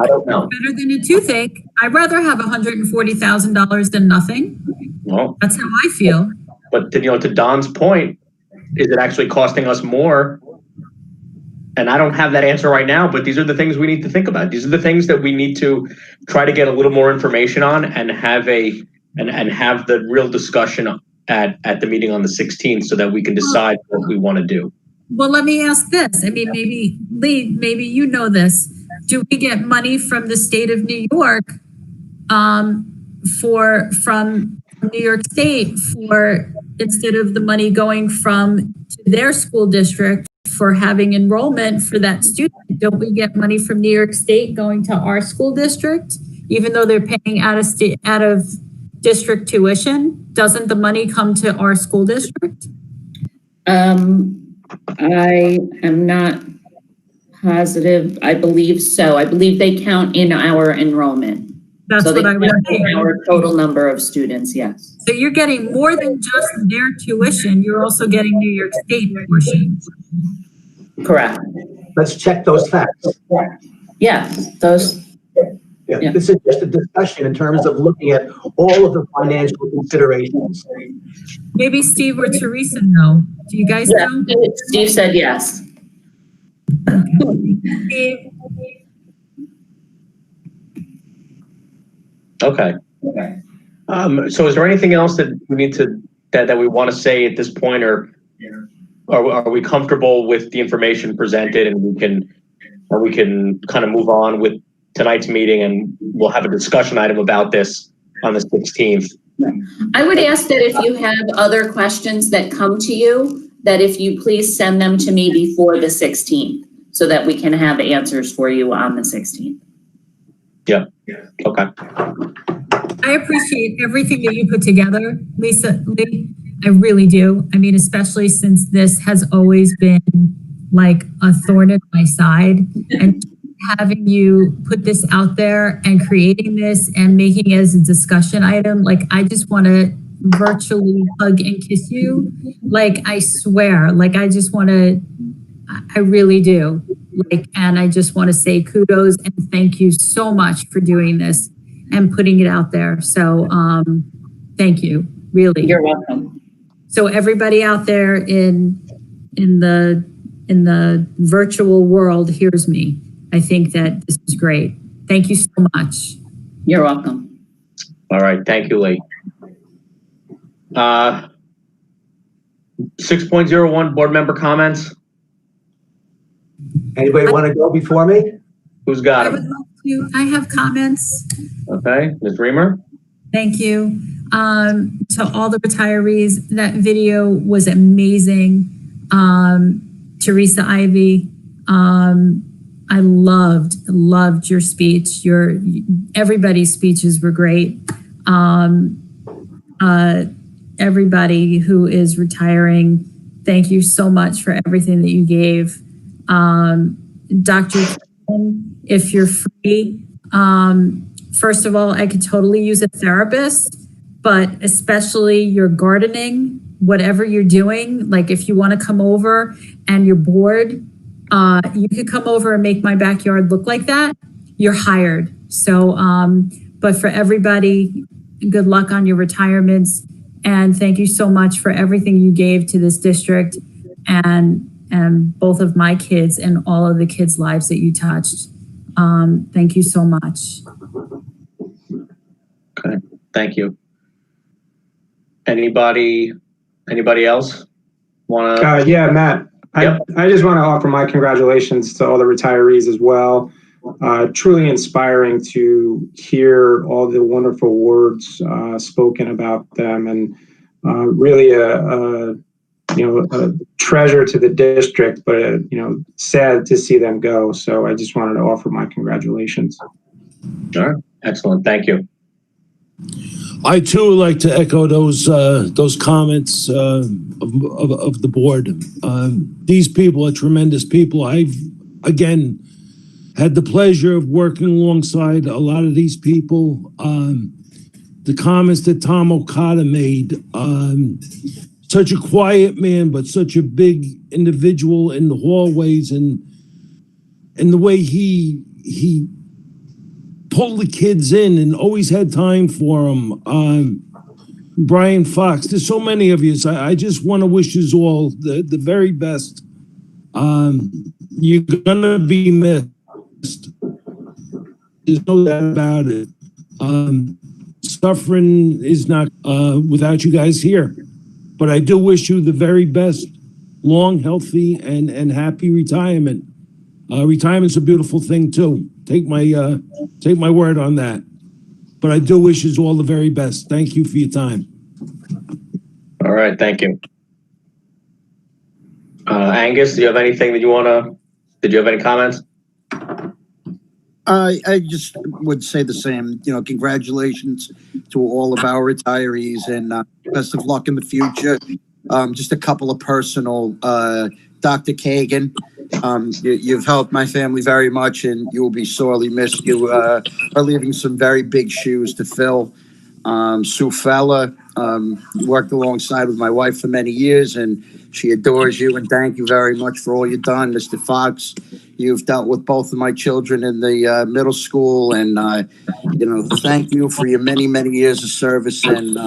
I don't know. Better than a toothache. I'd rather have $140,000 than nothing. Well, that's how I feel. But to Don's point, is it actually costing us more and I don't have that answer right now, but these are the things we need to think about. These are the things that we need to try to get a little more information on and have have the real discussion at the meeting on the 16th so that we can decide what we want to do. Well, let me ask this. I mean, maybe Lee, maybe you know this. Do we get money from the state of New York from New York State for, instead of the money going to their school district for having enrollment for that student, don't we get money from New York State going to our school district, even though they're paying out of district tuition? Doesn't the money come to our school district? I am not positive. I believe so. I believe they count in our enrollment. That's so what I was saying. Our total number of students, yes. So you're getting more than just their tuition. You're also getting New York State portion. Correct. Let's check those facts. Yes, those. Yeah. This is just a discussion in terms of looking at all of the financial considerations. Maybe Steve or Teresa know. Do you guys know? Steve said yes. Steve. Okay. So is there anything else that we need to that we want to say at this point, or are we comfortable with the information presented and we can kind of move on with tonight's meeting, and we'll have a discussion item about this on the 16th. I would ask that if you have other questions that come to you, that if you please send them to me before the 16th so that we can have answers for you on the 16th. Yeah. Okay. I appreciate everything that you put together, Lisa. Lee, I really do. I mean, especially since this has always been like a thorn in my side, and having you put this out there and creating this and making it as a discussion item, like I just want to virtually hug and kiss you. Like I swear, like I just want to, I really do. Like, and I just want to say kudos and thank you so much for doing this and putting it out there. So thank you, really. You're welcome. So everybody out there in the virtual world hears me. I think that this is great. Thank you so much. You're welcome. All right. Thank you, Lee. 6.01 board member comments. Anybody want to go before me? Who's got them? I have comments. Okay, Ms. Reamer. Thank you. To all the retirees, that video was amazing. Teresa Ivy, I loved your speech. Everybody's speeches were great. Everybody who is retiring, thank you so much for everything that you gave. Dr. If you're free, first of all, I could totally use a therapist, but especially your gardening, whatever you're doing, like if you want to come over and you're bored, you could come over and make my backyard look like that. You're hired. So, but for everybody, good luck on your retirements. And thank you so much for everything you gave to this district and both of my kids and all of the kids' lives that you touched. Thank you so much. Okay, thank you. Anybody else want to? Yeah, Matt. Yep. I just want to offer my congratulations to all the retirees as well. Truly inspiring to hear all the wonderful words spoken about them, and really a treasure to the district, but sad to see them go. So I just wanted to offer my congratulations. All right, excellent, thank you. I too would like to echo those comments of the board. These people are tremendous people. I've again had the pleasure of working alongside a lot of these people. The comments that Tom Okada made, such a quiet man, but such a big individual in the hallways, and the way he pulled the kids in and always had time for them. Brian Fox, there's so many of you. So I just want to wish you all the very best. you're gonna be missed. There's no doubt about it. Suffering is not without you guys here, but I do wish you the very best, long, healthy, and happy retirement. Retirement's a beautiful thing too. Take my word on that. But I do wish you all the very best. Thank you for your time. All right, thank you. Angus, do you have anything that did you have any comments? I just would say the same. Congratulations to all of our retirees and best of luck in the future. Just a couple of personal, Dr. Kagan, you've helped my family very much and you will be sorely missed. You are leaving some very big shoes to fill. Sue Fella, worked alongside with my wife for many years and she adores you, and thank you very much for all you've done. Mr. Fox, you've dealt with both of my children in the middle school, and thank you for your many, many years of service, and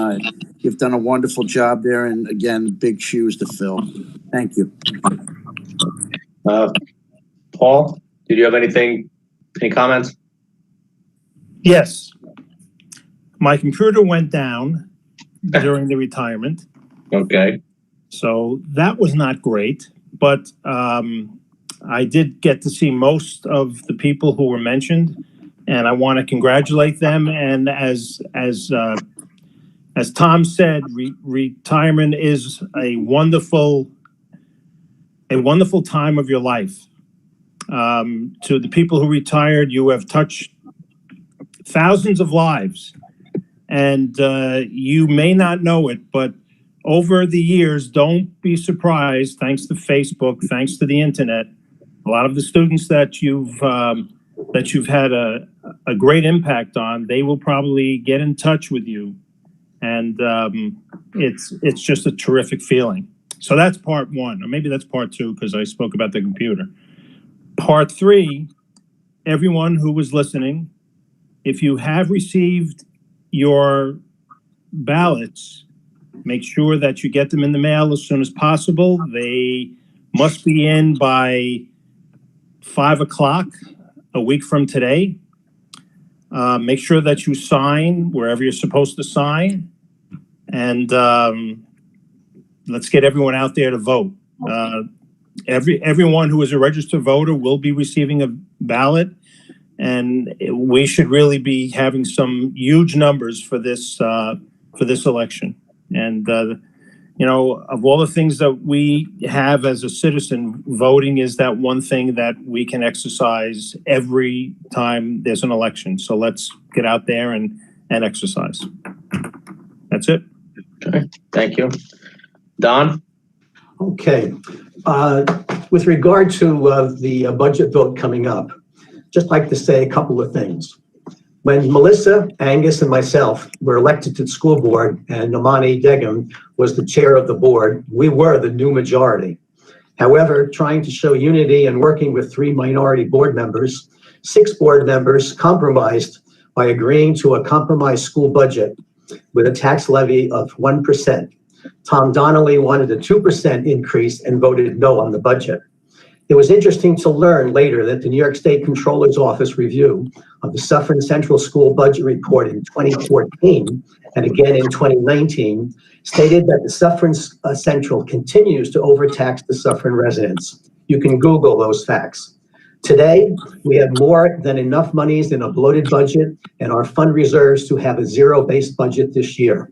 you've done a wonderful job there, and again, big shoes to fill. Thank you. Paul, did you have any comments? Yes. My computer went down during the retirement. Okay. So that was not great, but I did get to see most of the people who were mentioned, and I want to congratulate them. And as Tom said, retirement is a wonderful time of your life. To the people who retired, you have touched thousands of lives, and you may not know it, but over the years, don't be surprised, thanks to Facebook, thanks to the internet, a lot of the students that you've had a great impact on, they will probably get in touch with you. And it's just a terrific feeling. So that's part one, or maybe that's part two, because I spoke about the computer. Part three, everyone who was listening, if you have received your ballots, make sure that you get them in the mail as soon as possible. They must be in by 5 o'clock a week from today. Make sure that you sign wherever you're supposed to sign. And let's get everyone out there to vote. Everyone who is a registered voter will be receiving a ballot. And we should really be having some huge numbers for this election. And, of all the things that we have as a citizen, voting is that one thing that we can exercise every time there's an election. So let's get out there and exercise. That's it. Okay, thank you. Don? Okay. With regard to the budget vote coming up, just like to say a couple of things. When Melissa, Angus, and myself were elected to the school board and Nomani Degum was the chair of the board, we were the new majority. However, trying to show unity and working with 3 minority board members, 6 board members compromised by agreeing to a compromised school budget with a tax levy of 1%. Tom Donnelly wanted a 2% increase and voted no on the budget. It was interesting to learn later that the New York State Comptroller's Office review of the Suffern Central School Budget Report in 2014 and again in 2019 stated that the Suffern Central continues to overtax the Suffern residents. You can Google those facts. Today, we have more than enough monies in a bloated budget and our fund reserves to have a zero-based budget this year.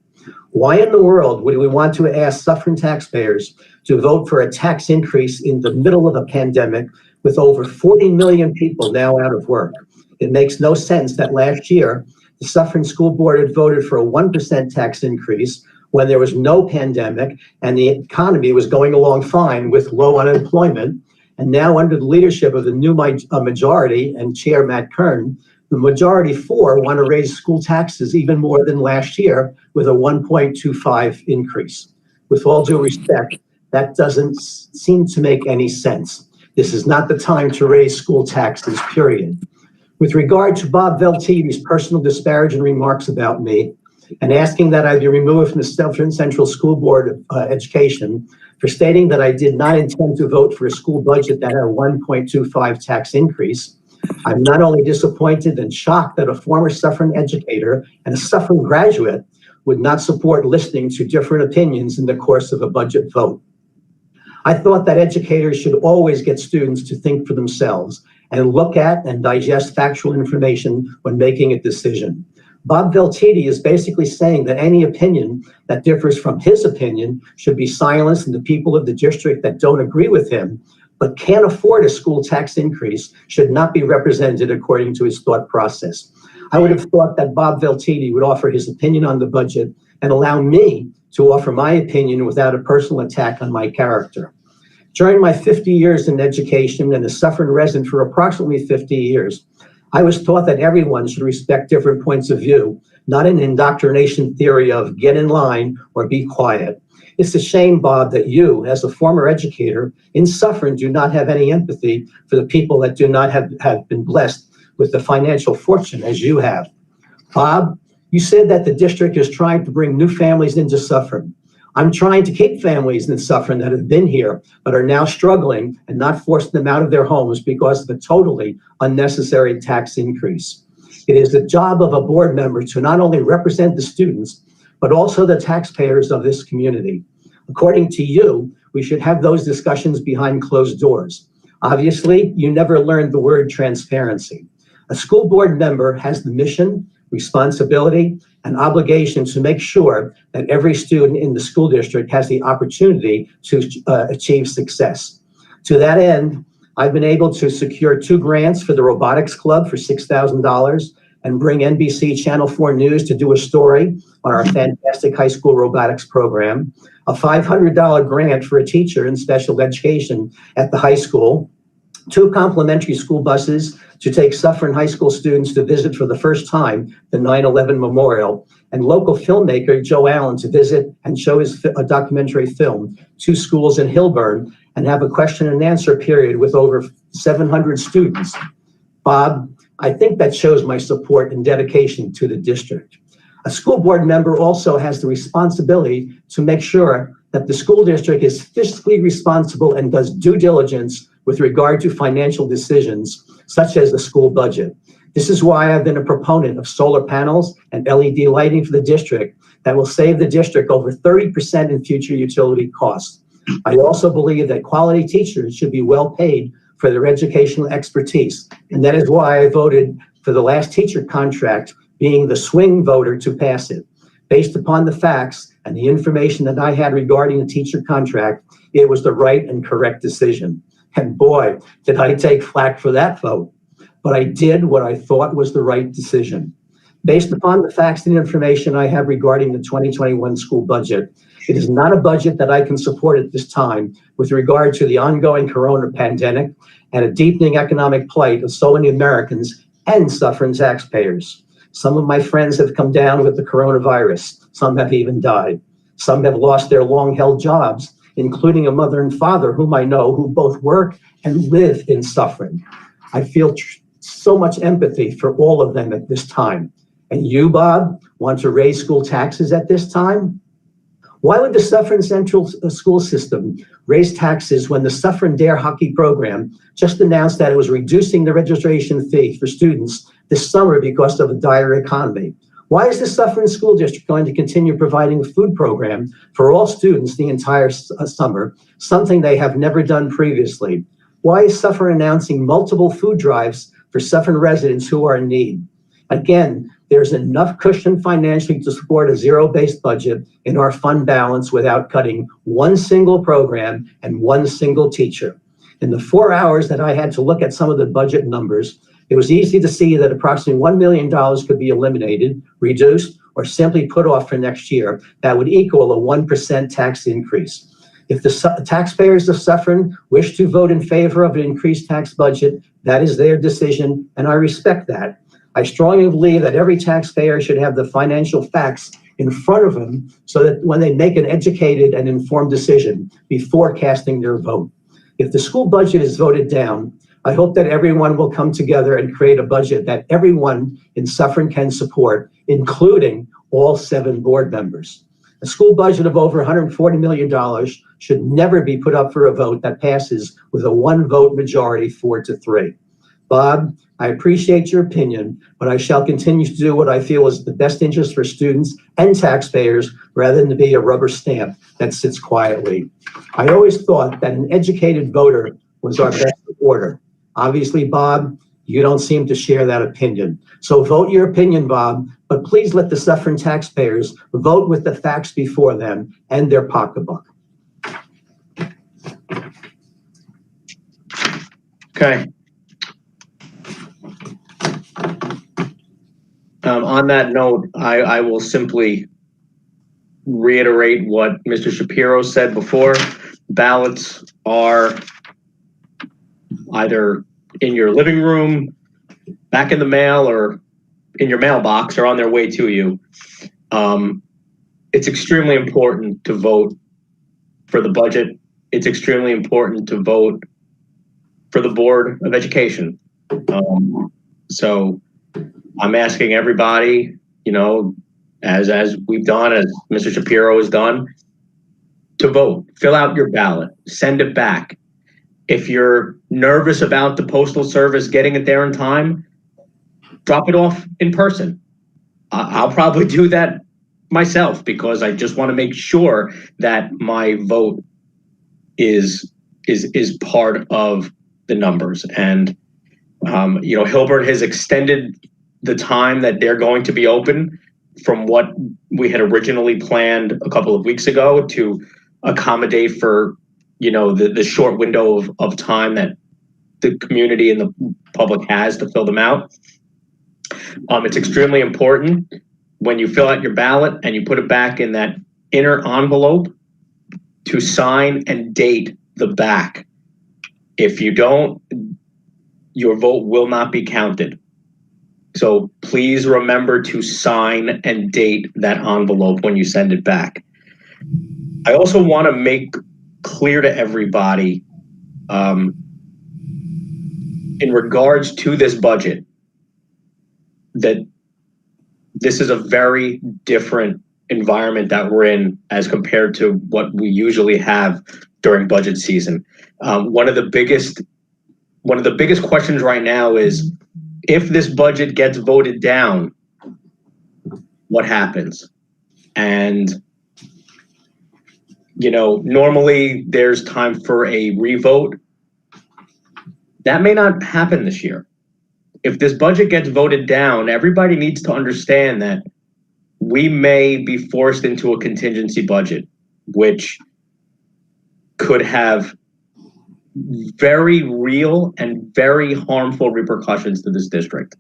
Why in the world would we want to ask Suffern taxpayers to vote for a tax increase in the middle of a pandemic with over 40 million people now out of work? It makes no sense that last year, the Suffern School Board had voted for a 1% tax increase when there was no pandemic and the economy was going along fine with low unemployment. And now under the leadership of the new majority and Chair Matt Kern, the majority 4 want to raise school taxes even more than last year with a 1.25 increase. With all due respect, that doesn't seem to make any sense. This is not the time to raise school taxes, period. With regard to Bob Veltini's personal disparaging remarks about me, and asking that I be removed from the Suffern Central School Board of Education for stating that I did not intend to vote for a school budget that had a 1.25 tax increase. I'm not only disappointed and shocked that a former Suffern educator and a Suffern graduate would not support listening to different opinions in the course of a budget vote. I thought that educators should always get students to think for themselves and look at and digest factual information when making a decision. Bob Veltiti is basically saying that any opinion that differs from his opinion should be silenced, and the people of the district that don't agree with him but can't afford a school tax increase should not be represented according to his thought process. I would have thought that Bob Veltiti would offer his opinion on the budget and allow me to offer my opinion without a personal attack on my character. During my 50 years in education and a Suffern resident for approximately 50 years, I was taught that everyone should respect different points of view, not an indoctrination theory of get in line or be quiet. It's a shame, Bob, that you, as a former educator in Suffern, do not have any empathy for the people that do not have been blessed with the financial fortune as you have. Bob, you said that the district is trying to bring new families into Suffern. I'm trying to keep families in Suffern that have been here but are now struggling and not forcing them out of their homes because of a totally unnecessary tax increase. It is the job of a board member to not only represent the students, but also the taxpayers of this community. According to you, we should have those discussions behind closed doors. Obviously, you never learned the word transparency. A school board member has the mission, responsibility, and obligation to make sure that every student in the school district has the opportunity to achieve success. To that end, I've been able to secure 2 grants for the Robotics Club for $6,000 and bring NBC Channel 4 News to do a story on our fantastic high school robotics program, a $500 grant for a teacher in special education at the high school, 2 complimentary school buses to take Suffern High School students to visit for the first time the 9/11 Memorial, and local filmmaker Joe Allen to visit and show his documentary film, 2 schools in Hillburn, and have a question and answer period with over 700 students. Bob, I think that shows my support and dedication to the district. A school board member also has the responsibility to make sure that the school district is fiscally responsible and does due diligence with regard to financial decisions, such as the school budget. This is why I've been a proponent of solar panels and LED lighting for the district that will save the district over 30% in future utility costs. I also believe that quality teachers should be well paid for their educational expertise, and that is why I voted for the last teacher contract, being the swing voter to pass it. Based upon the facts and the information that I had regarding the teacher contract, it was the right and correct decision. And boy, did I take flack for that vote. But I did what I thought was the right decision. Based upon the facts and information I have regarding the 2021 school budget, it is not a budget that I can support at this time with regard to the ongoing corona pandemic and a deepening economic plight of so many Americans and Suffern taxpayers. Some of my friends have come down with the coronavirus. Some have even died. Some have lost their long-held jobs, including a mother and father whom I know who both work and live in Suffern. I feel so much empathy for all of them at this time. And you, Bob, want to raise school taxes at this time? Why would the Suffern Central School System raise taxes when the Suffern Dare hockey program just announced that it was reducing the registration fee for students this summer because of a dire economy? Why is the Suffern School District going to continue providing a food program for all students the entire summer, something they have never done previously? Why is Suffern announcing multiple food drives for Suffern residents who are in need? Again, there's enough cushion financially to support a zero-based budget in our fund balance without cutting one single program and one single teacher. In the 4 hours that I had to look at some of the budget numbers, it was easy to see that approximately $1 million could be eliminated, reduced, or simply put off for next year. That would equal a 1% tax increase. If the taxpayers of Suffern wish to vote in favor of an increased tax budget, that is their decision, and I respect that. I strongly believe that every taxpayer should have the financial facts in front of them so that when they make an educated and informed decision before casting their vote. If the school budget is voted down, I hope that everyone will come together and create a budget that everyone in Suffern can support, including all 7 board members. A school budget of over $140 million should never be put up for a vote that passes with a 1-vote majority, 4-3. Bob, I appreciate your opinion, but I shall continue to do what I feel is the best interest for students and taxpayers rather than to be a rubber stamp that sits quietly. I always thought that an educated voter was our best supporter. Obviously, Bob, you don't seem to share that opinion. So vote your opinion, Bob, but please let the Suffern taxpayers vote with the facts before them and their pocketbook. Okay. On that note, I will simply reiterate what Mr. Shapiro said before. Ballots are either in your living room, back in the mail, or in your mailbox, or on their way to you. It's extremely important to vote for the budget. It's extremely important to vote for the Board of Education. So I'm asking everybody, you know, as we've done, as Mr. Shapiro has done, to vote. Fill out your ballot, send it back. If you're nervous about the Postal Service getting it there in time, drop it off in person. I'll probably do that myself because I just want to make sure that my vote is part of the numbers. And you know, Hilbert has extended the time that they're going to be open from what we had originally planned a couple of weeks ago to accommodate for, you know, the short window of time that the community and the public has to fill them out. It's extremely important when you fill out your ballot and you put it back in that inner envelope to sign and date the back. If you don't, your vote will not be counted. So please remember to sign and date that envelope when you send it back. I also want to make clear to everybody in regards to this budget that this is a very different environment that we're in as compared to what we usually have during budget season. One of the biggest questions right now is, if this budget gets voted down, what happens? And, you know, normally there's time for a revote. That may not happen this year. If this budget gets voted down, everybody needs to understand that we may be forced into a contingency budget, which could have very real and very harmful repercussions to this district.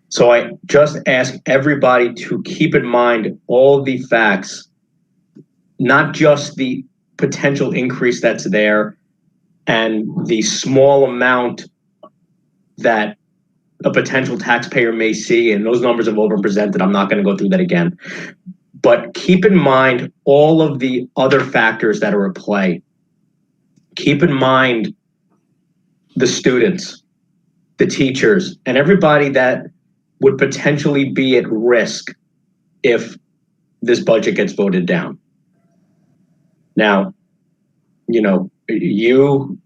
So I just ask everybody to keep in mind all the facts, not just the potential increase that's there and the small amount that a potential taxpayer may see, and those numbers have all been presented. I'm not going to go through that again. But keep in mind all of the other factors that are at play. Keep in mind the students, the teachers, and everybody that would potentially be at risk if this budget gets voted down. Now, you know, you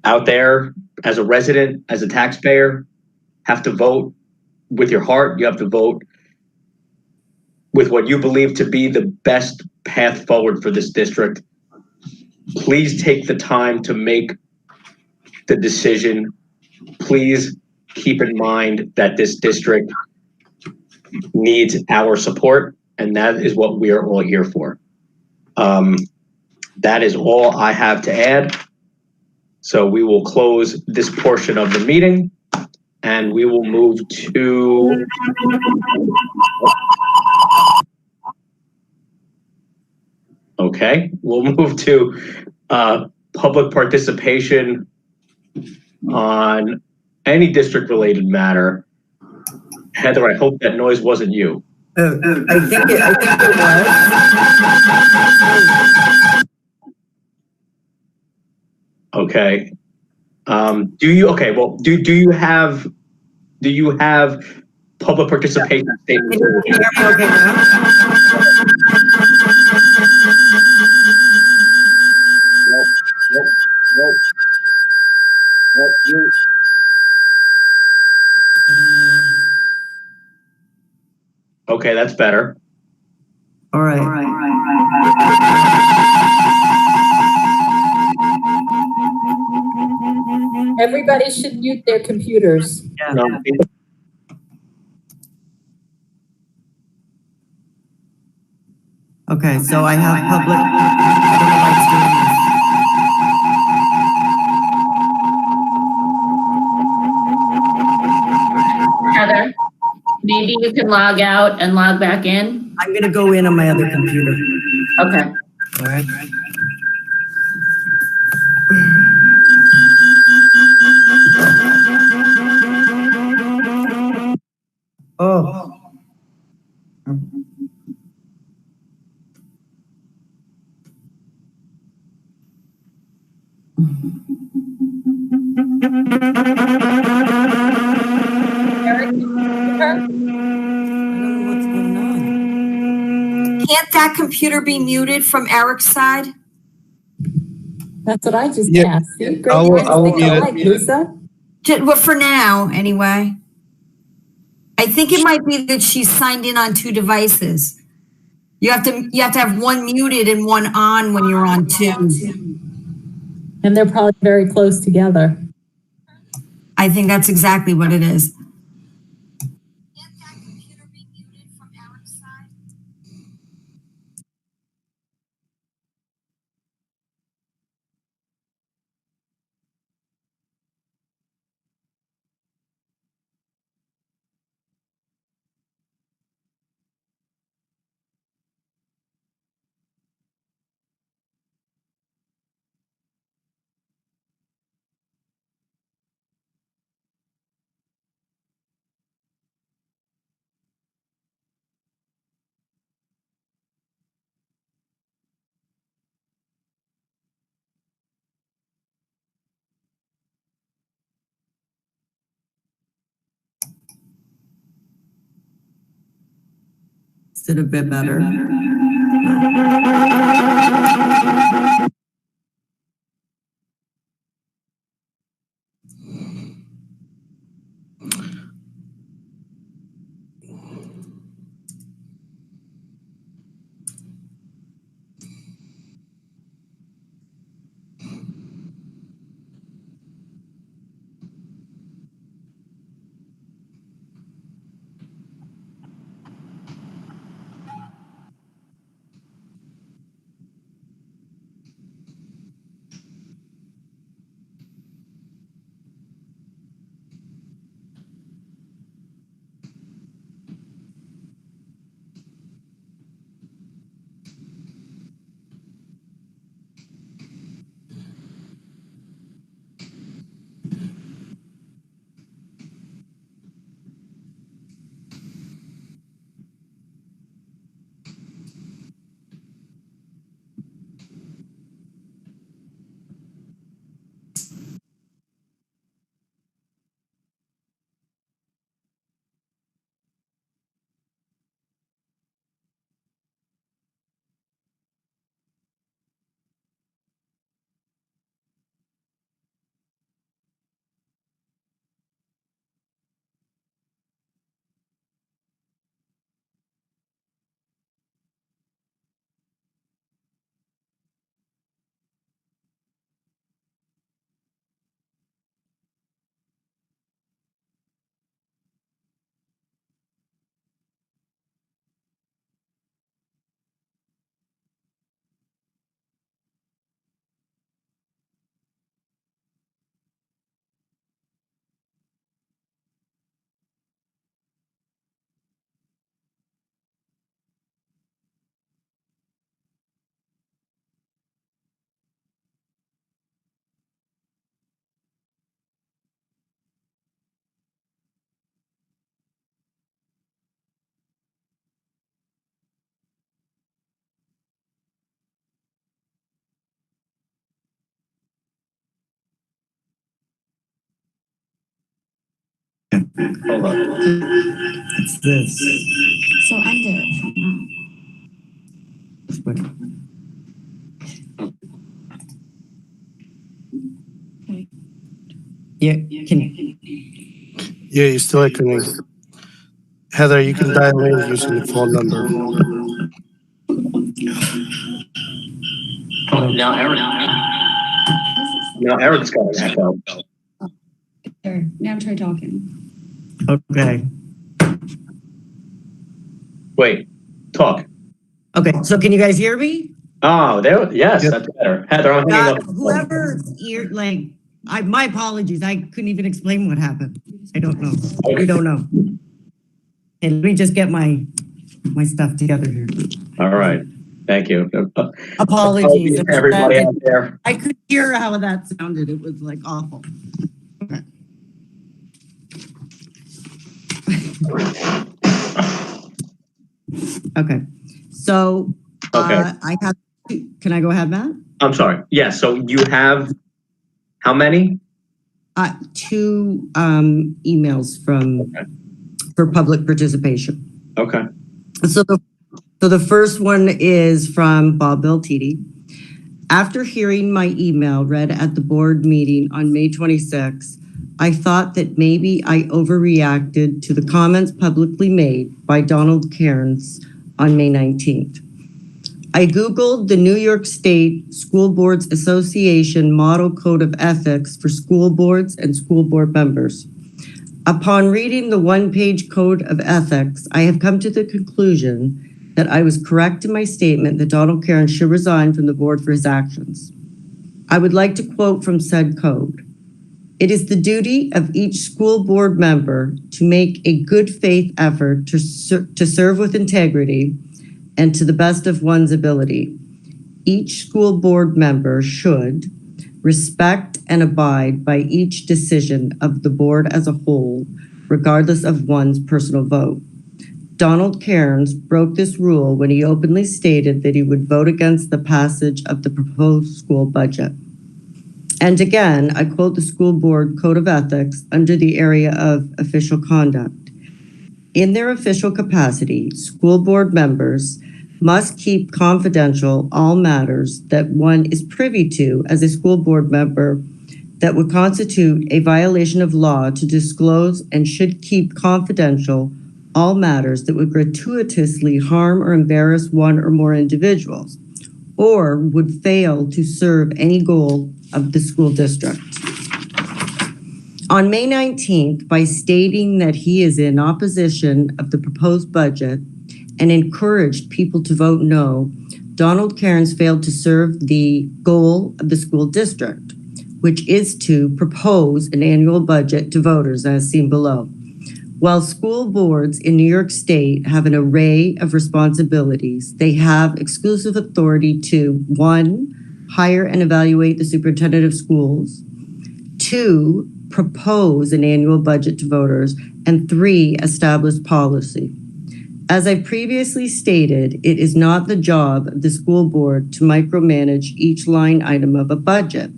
out there as a resident, as a taxpayer, have to vote with your heart. You have to vote with what you believe to be the best path forward for this district. Please take the time to make the decision. Please keep in mind that this district needs our support, and that is what we are all here for. That is all I have to add. So we will close this portion of the meeting, and we will move to we'll move to public participation on any district-related matter. Heather, I hope that noise wasn't you. I think it was. Okay. Do you have public participation statement. Can you hear me okay now? Okay, that's better. All right. Everybody should mute their computers. No, Okay, so I have public. I don't know why it's doing this. Heather, maybe you can log out and log back in? I'm gonna go in on my other computer. Okay. All right. Oh. Can't that computer be muted from Eric's side? That's what I just Yeah, asked. See, great I'll minds think mute it. alike, Lisa. Well, for now, anyway. I think it might be that she's signed in on two devices. You have to have one muted and one on when you're on two. And they're probably very close together. I think that's exactly what it is. Is it a bit better? Hold on. It's this. So end it for now. Yeah, can Yeah, you're still echoing. Heather, you can dial in using the phone number. Now Eric's got an echo. There, now try talking. okay. Wait, talk. Okay, so can you guys hear me? Oh, there. Yes, that's better. Heather, I'm hanging up. Whoever my apologies. I couldn't even explain what happened. I don't know. We don't know. Okay, let me just get my stuff together here. All right. Thank you. Apologies. To everybody out there. I could hear how that sounded. It was like awful. Okay. Okay. So I have. Can I go ahead, Matt? I'm sorry. Yeah. So you have how many? 2 emails for public participation. Okay. So the first one is from Bob Beltiti. After hearing my email read at the board meeting on May 26, I thought that maybe I overreacted to the comments publicly made by Donald Cairns on May 19th. I Googled the New York State School Boards Association Model Code of Ethics for school boards and school board members. Upon reading the one-page code of ethics, I have come to the conclusion that I was correct in my statement that Donald Cairns should resign from the board for his actions. I would like to quote from said code. It is the duty of each school board member to make a good faith effort to serve with integrity and to the best of one's ability. Each school board member should respect and abide by each decision of the board as a whole, regardless of one's personal vote. Donald Cairns broke this rule when he openly stated that he would vote against the passage of the proposed school budget. And again, I quote the school board code of ethics under the area of official conduct. In their official capacity, school board members must keep confidential all matters that one is privy to as a school board member that would constitute a violation of law to disclose, and should keep confidential all matters that would gratuitously harm or embarrass one or more individuals, or would fail to serve any goal of the school district. On May 19th, by stating that he is in opposition of the proposed budget and encouraged people to vote no, Donald Cairns failed to serve the goal of the school district, which is to propose an annual budget to voters as seen below. While school boards in New York State have an array of responsibilities, they have exclusive authority to 1, hire and evaluate the superintendent of schools, 2, propose an annual budget to voters, and 3, establish policy. As I previously stated, it is not the job of the school board to micromanage each line item of a budget.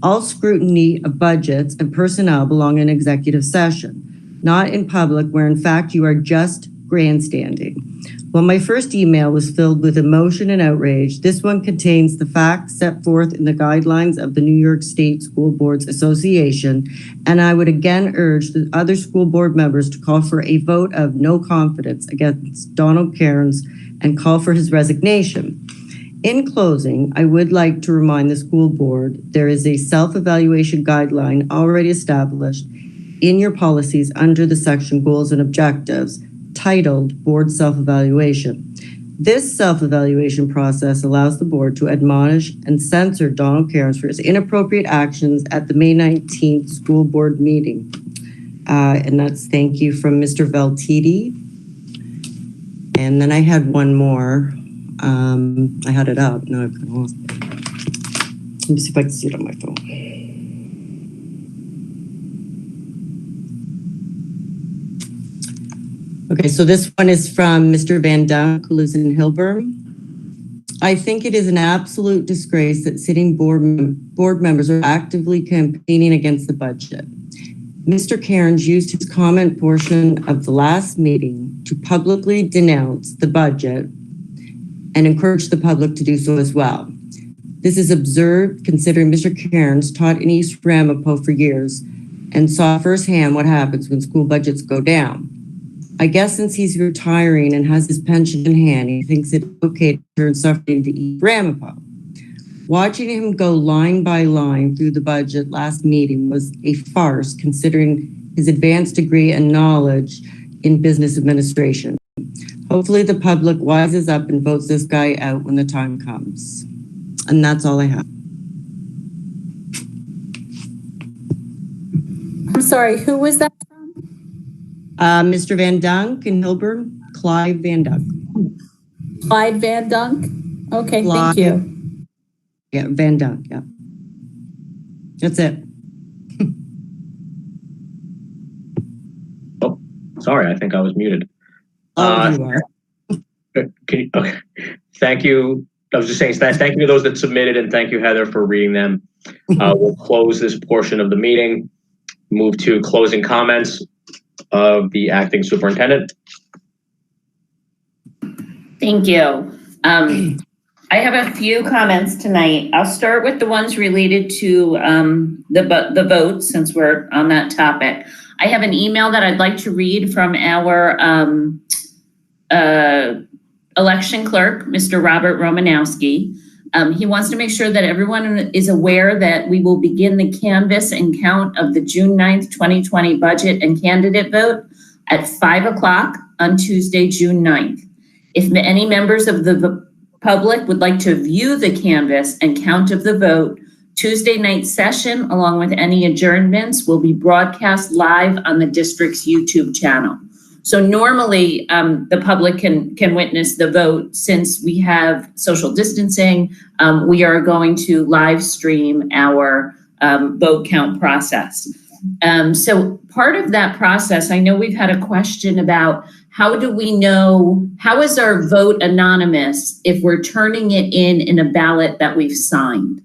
All scrutiny of budgets and personnel belong in executive session, not in public, where in fact you are just grandstanding. While my first email was filled with emotion and outrage, this one contains the facts set forth in the guidelines of the New York State School Boards Association, and I would again urge the other school board members to call for a vote of no confidence against Donald Cairns and call for his resignation. In closing, I would like to remind the school board there is a self-evaluation guideline already established in your policies under the section Goals and Objectives, titled Board Self-Evaluation. This self-evaluation process allows the board to admonish and censor Donald Cairns for his inappropriate actions at the May 19th school board meeting. And that's thank you from Mr. Veltiti. And then I had one more. I had it up. No, I've lost it. Let me see if I can see it on my phone. Okay, so this one is from Mr. Van Dunk, who lives in Hilburn. I think it is an absolute disgrace that sitting board members are actively campaigning against the budget. Mr. Cairns used his comment portion of the last meeting to publicly denounce the budget and encourage the public to do so as well. This is absurd considering Mr. Cairns taught in East Ramapo for years and saw firsthand what happens when school budgets go down. I guess since he's retiring and has his pension in hand, he thinks it's okay to turn suffering to East Ramapo. Watching him go line by line through the budget last meeting was a farce considering his advanced degree and knowledge in business administration. Hopefully the public wises up and votes this guy out when the time comes. And that's all I have. I'm sorry, who was that? Mr. Van Dunk in Hilburn, Clive Van Dunk. Clyde Van Dunk? Okay, Clive, thank you. Yeah, Van Dunk, yeah. That's it. Oh, sorry, I think I was muted. You are. Okay. Thank you. I was just saying thank you to those that submitted, and thank you, Heather, for reading them. We'll close this portion of the meeting, move to closing comments of the acting superintendent. Thank you. I have a few comments tonight. I'll start with the ones related to the vote, since we're on that topic. I have an email that I'd like to read from our election clerk, Mr. Robert Romanowski. He wants to make sure that everyone is aware that we will begin the canvass and count of the June 9th, 2020 budget and candidate vote at 5 o'clock on Tuesday, June 9th. If any members of the public would like to view the canvass and count of the vote, Tuesday night session, along with any adjournments, will be broadcast live on the district's YouTube channel. So normally the public can witness the vote. Since we have social distancing, we are going to live stream our vote count process. So part of that process, I know we've had a question about how do we know, how is our vote anonymous if we're turning it in a ballot that we've signed?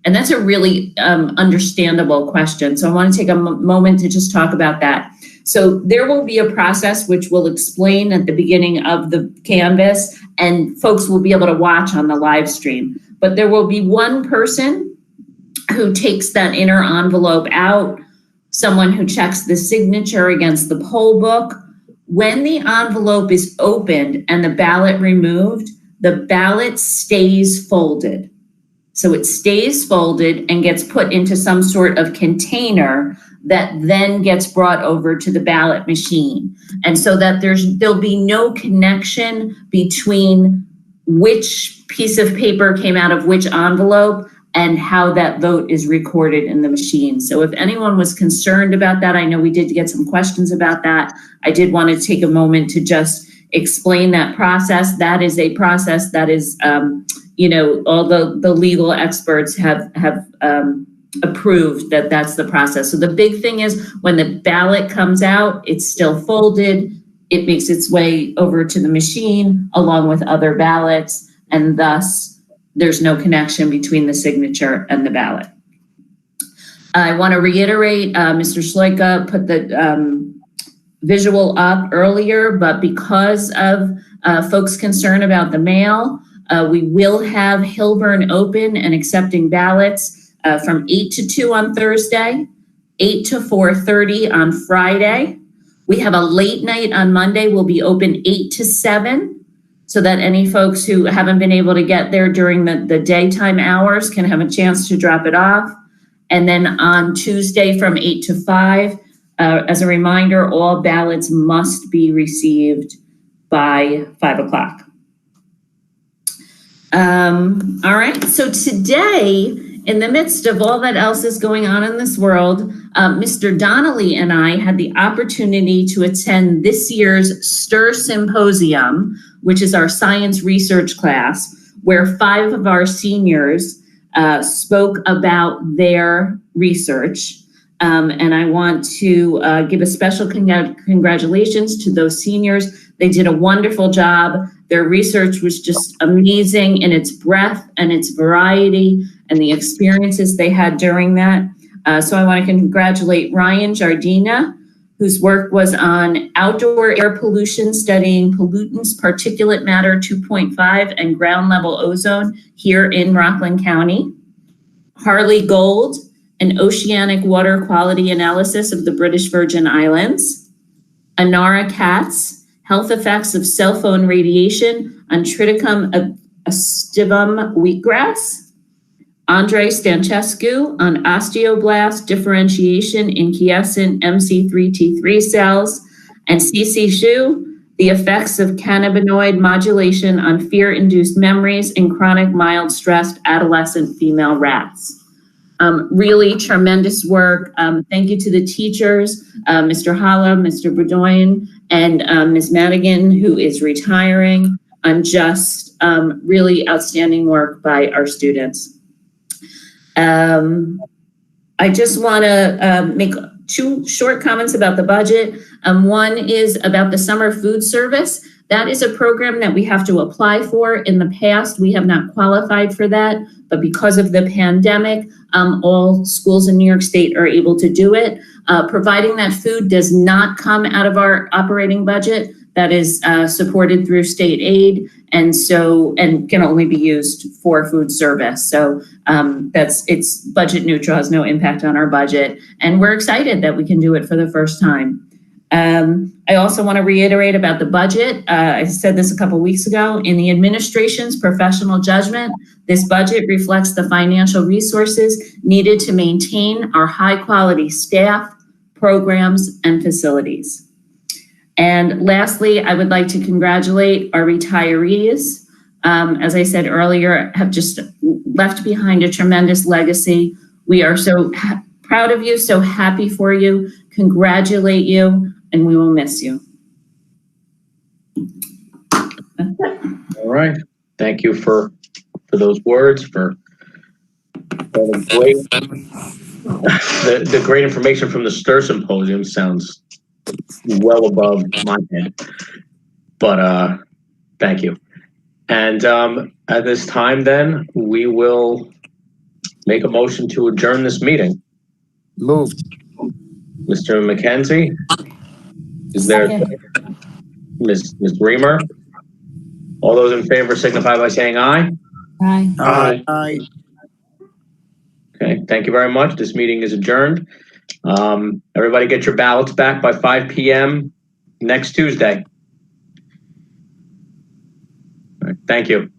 And that's a really understandable question. So I want to take a moment to just talk about that. So there will be a process which we'll explain at the beginning of the canvass, and folks will be able to watch on the live stream. But there will be one person who takes that inner envelope out, someone who checks the signature against the poll book. When the envelope is opened and the ballot removed, the ballot stays folded. So it stays folded and gets put into some sort of container that then gets brought over to the ballot machine. And so that there'll be no connection between which piece of paper came out of which envelope and how that vote is recorded in the machine. So if anyone was concerned about that, I know we did get some questions about that. I did want to take a moment to just explain that process. That is a process that is, all the legal experts have approved that that's the process. So the big thing is when the ballot comes out, it's still folded. It makes its way over to the machine along with other ballots, and thus there's no connection between the signature and the ballot. I want to reiterate, Mr. Schloika put the visual up earlier, but because of folks' concern about the mail, we will have Hilburn open and accepting ballots from 8 to 2 on Thursday, 8 to 4:30 on Friday. We have a late night on Monday. We'll be open 8 to 7 so that any folks who haven't been able to get there during the daytime hours can have a chance to drop it off. And then on Tuesday from 8 to 5, as a reminder, all ballots must be received by 5 o'clock. All right, so today, in the midst of all that else is going on in this world, Mr. Donnelly and I had the opportunity to attend this year's STIR Symposium, which is our science research class, where 5 of our seniors spoke about their research. And I want to give a special congratulations to those seniors. They did a wonderful job. Their research was just amazing in its breadth and its variety and the experiences they had during that. So I want to congratulate Ryan Jardina, whose work was on outdoor air pollution, studying pollutants, particulate matter 2.5, and ground level ozone here in Rockland County. Harley Gold, an oceanic water quality analysis of the British Virgin Islands. Anara Katz, health effects of cell phone radiation on Triticum aestivum wheatgrass. Andre Stancescu on osteoblast differentiation in quiescent MC3T3 cells. And CC Xu, the effects of cannabinoid modulation on fear-induced memories in chronic mild stressed adolescent female rats. Really tremendous work. Thank you to the teachers, Mr. Holla, Mr. Bedoyan, and Ms. Madigan, who is retiring, on just really outstanding work by our students. I just want to make 2 short comments about the budget. One is about the summer food service. That is a program that we have to apply for. In the past, we have not qualified for that, but because of the pandemic, all schools in New York State are able to do it. Providing that food does not come out of our operating budget. That is supported through state aid, and can only be used for food service. So it's budget neutral, has no impact on our budget, and we're excited that we can do it for the first time. I also want to reiterate about the budget. I said this a couple weeks ago. In the administration's professional judgment, this budget reflects the financial resources needed to maintain our high-quality staff, programs, and facilities. And lastly, I would like to congratulate our retirees. As I said earlier, have just left behind a tremendous legacy. We are so proud of you, so happy for you, congratulate you, and we will miss you. All right. Thank you for those words, for the great information from the STIR Symposium. Sounds well above my head, but thank you. And at this time, then, we will make a motion to adjourn this meeting. Moved. Mr. McKenzie, is there Ms. Reamer? All those in favor signify by saying aye. Aye. Aye. Aye. Okay, thank you very much. This meeting is adjourned. Everybody get your ballots back by 5 p.m. next Tuesday. All right, thank you.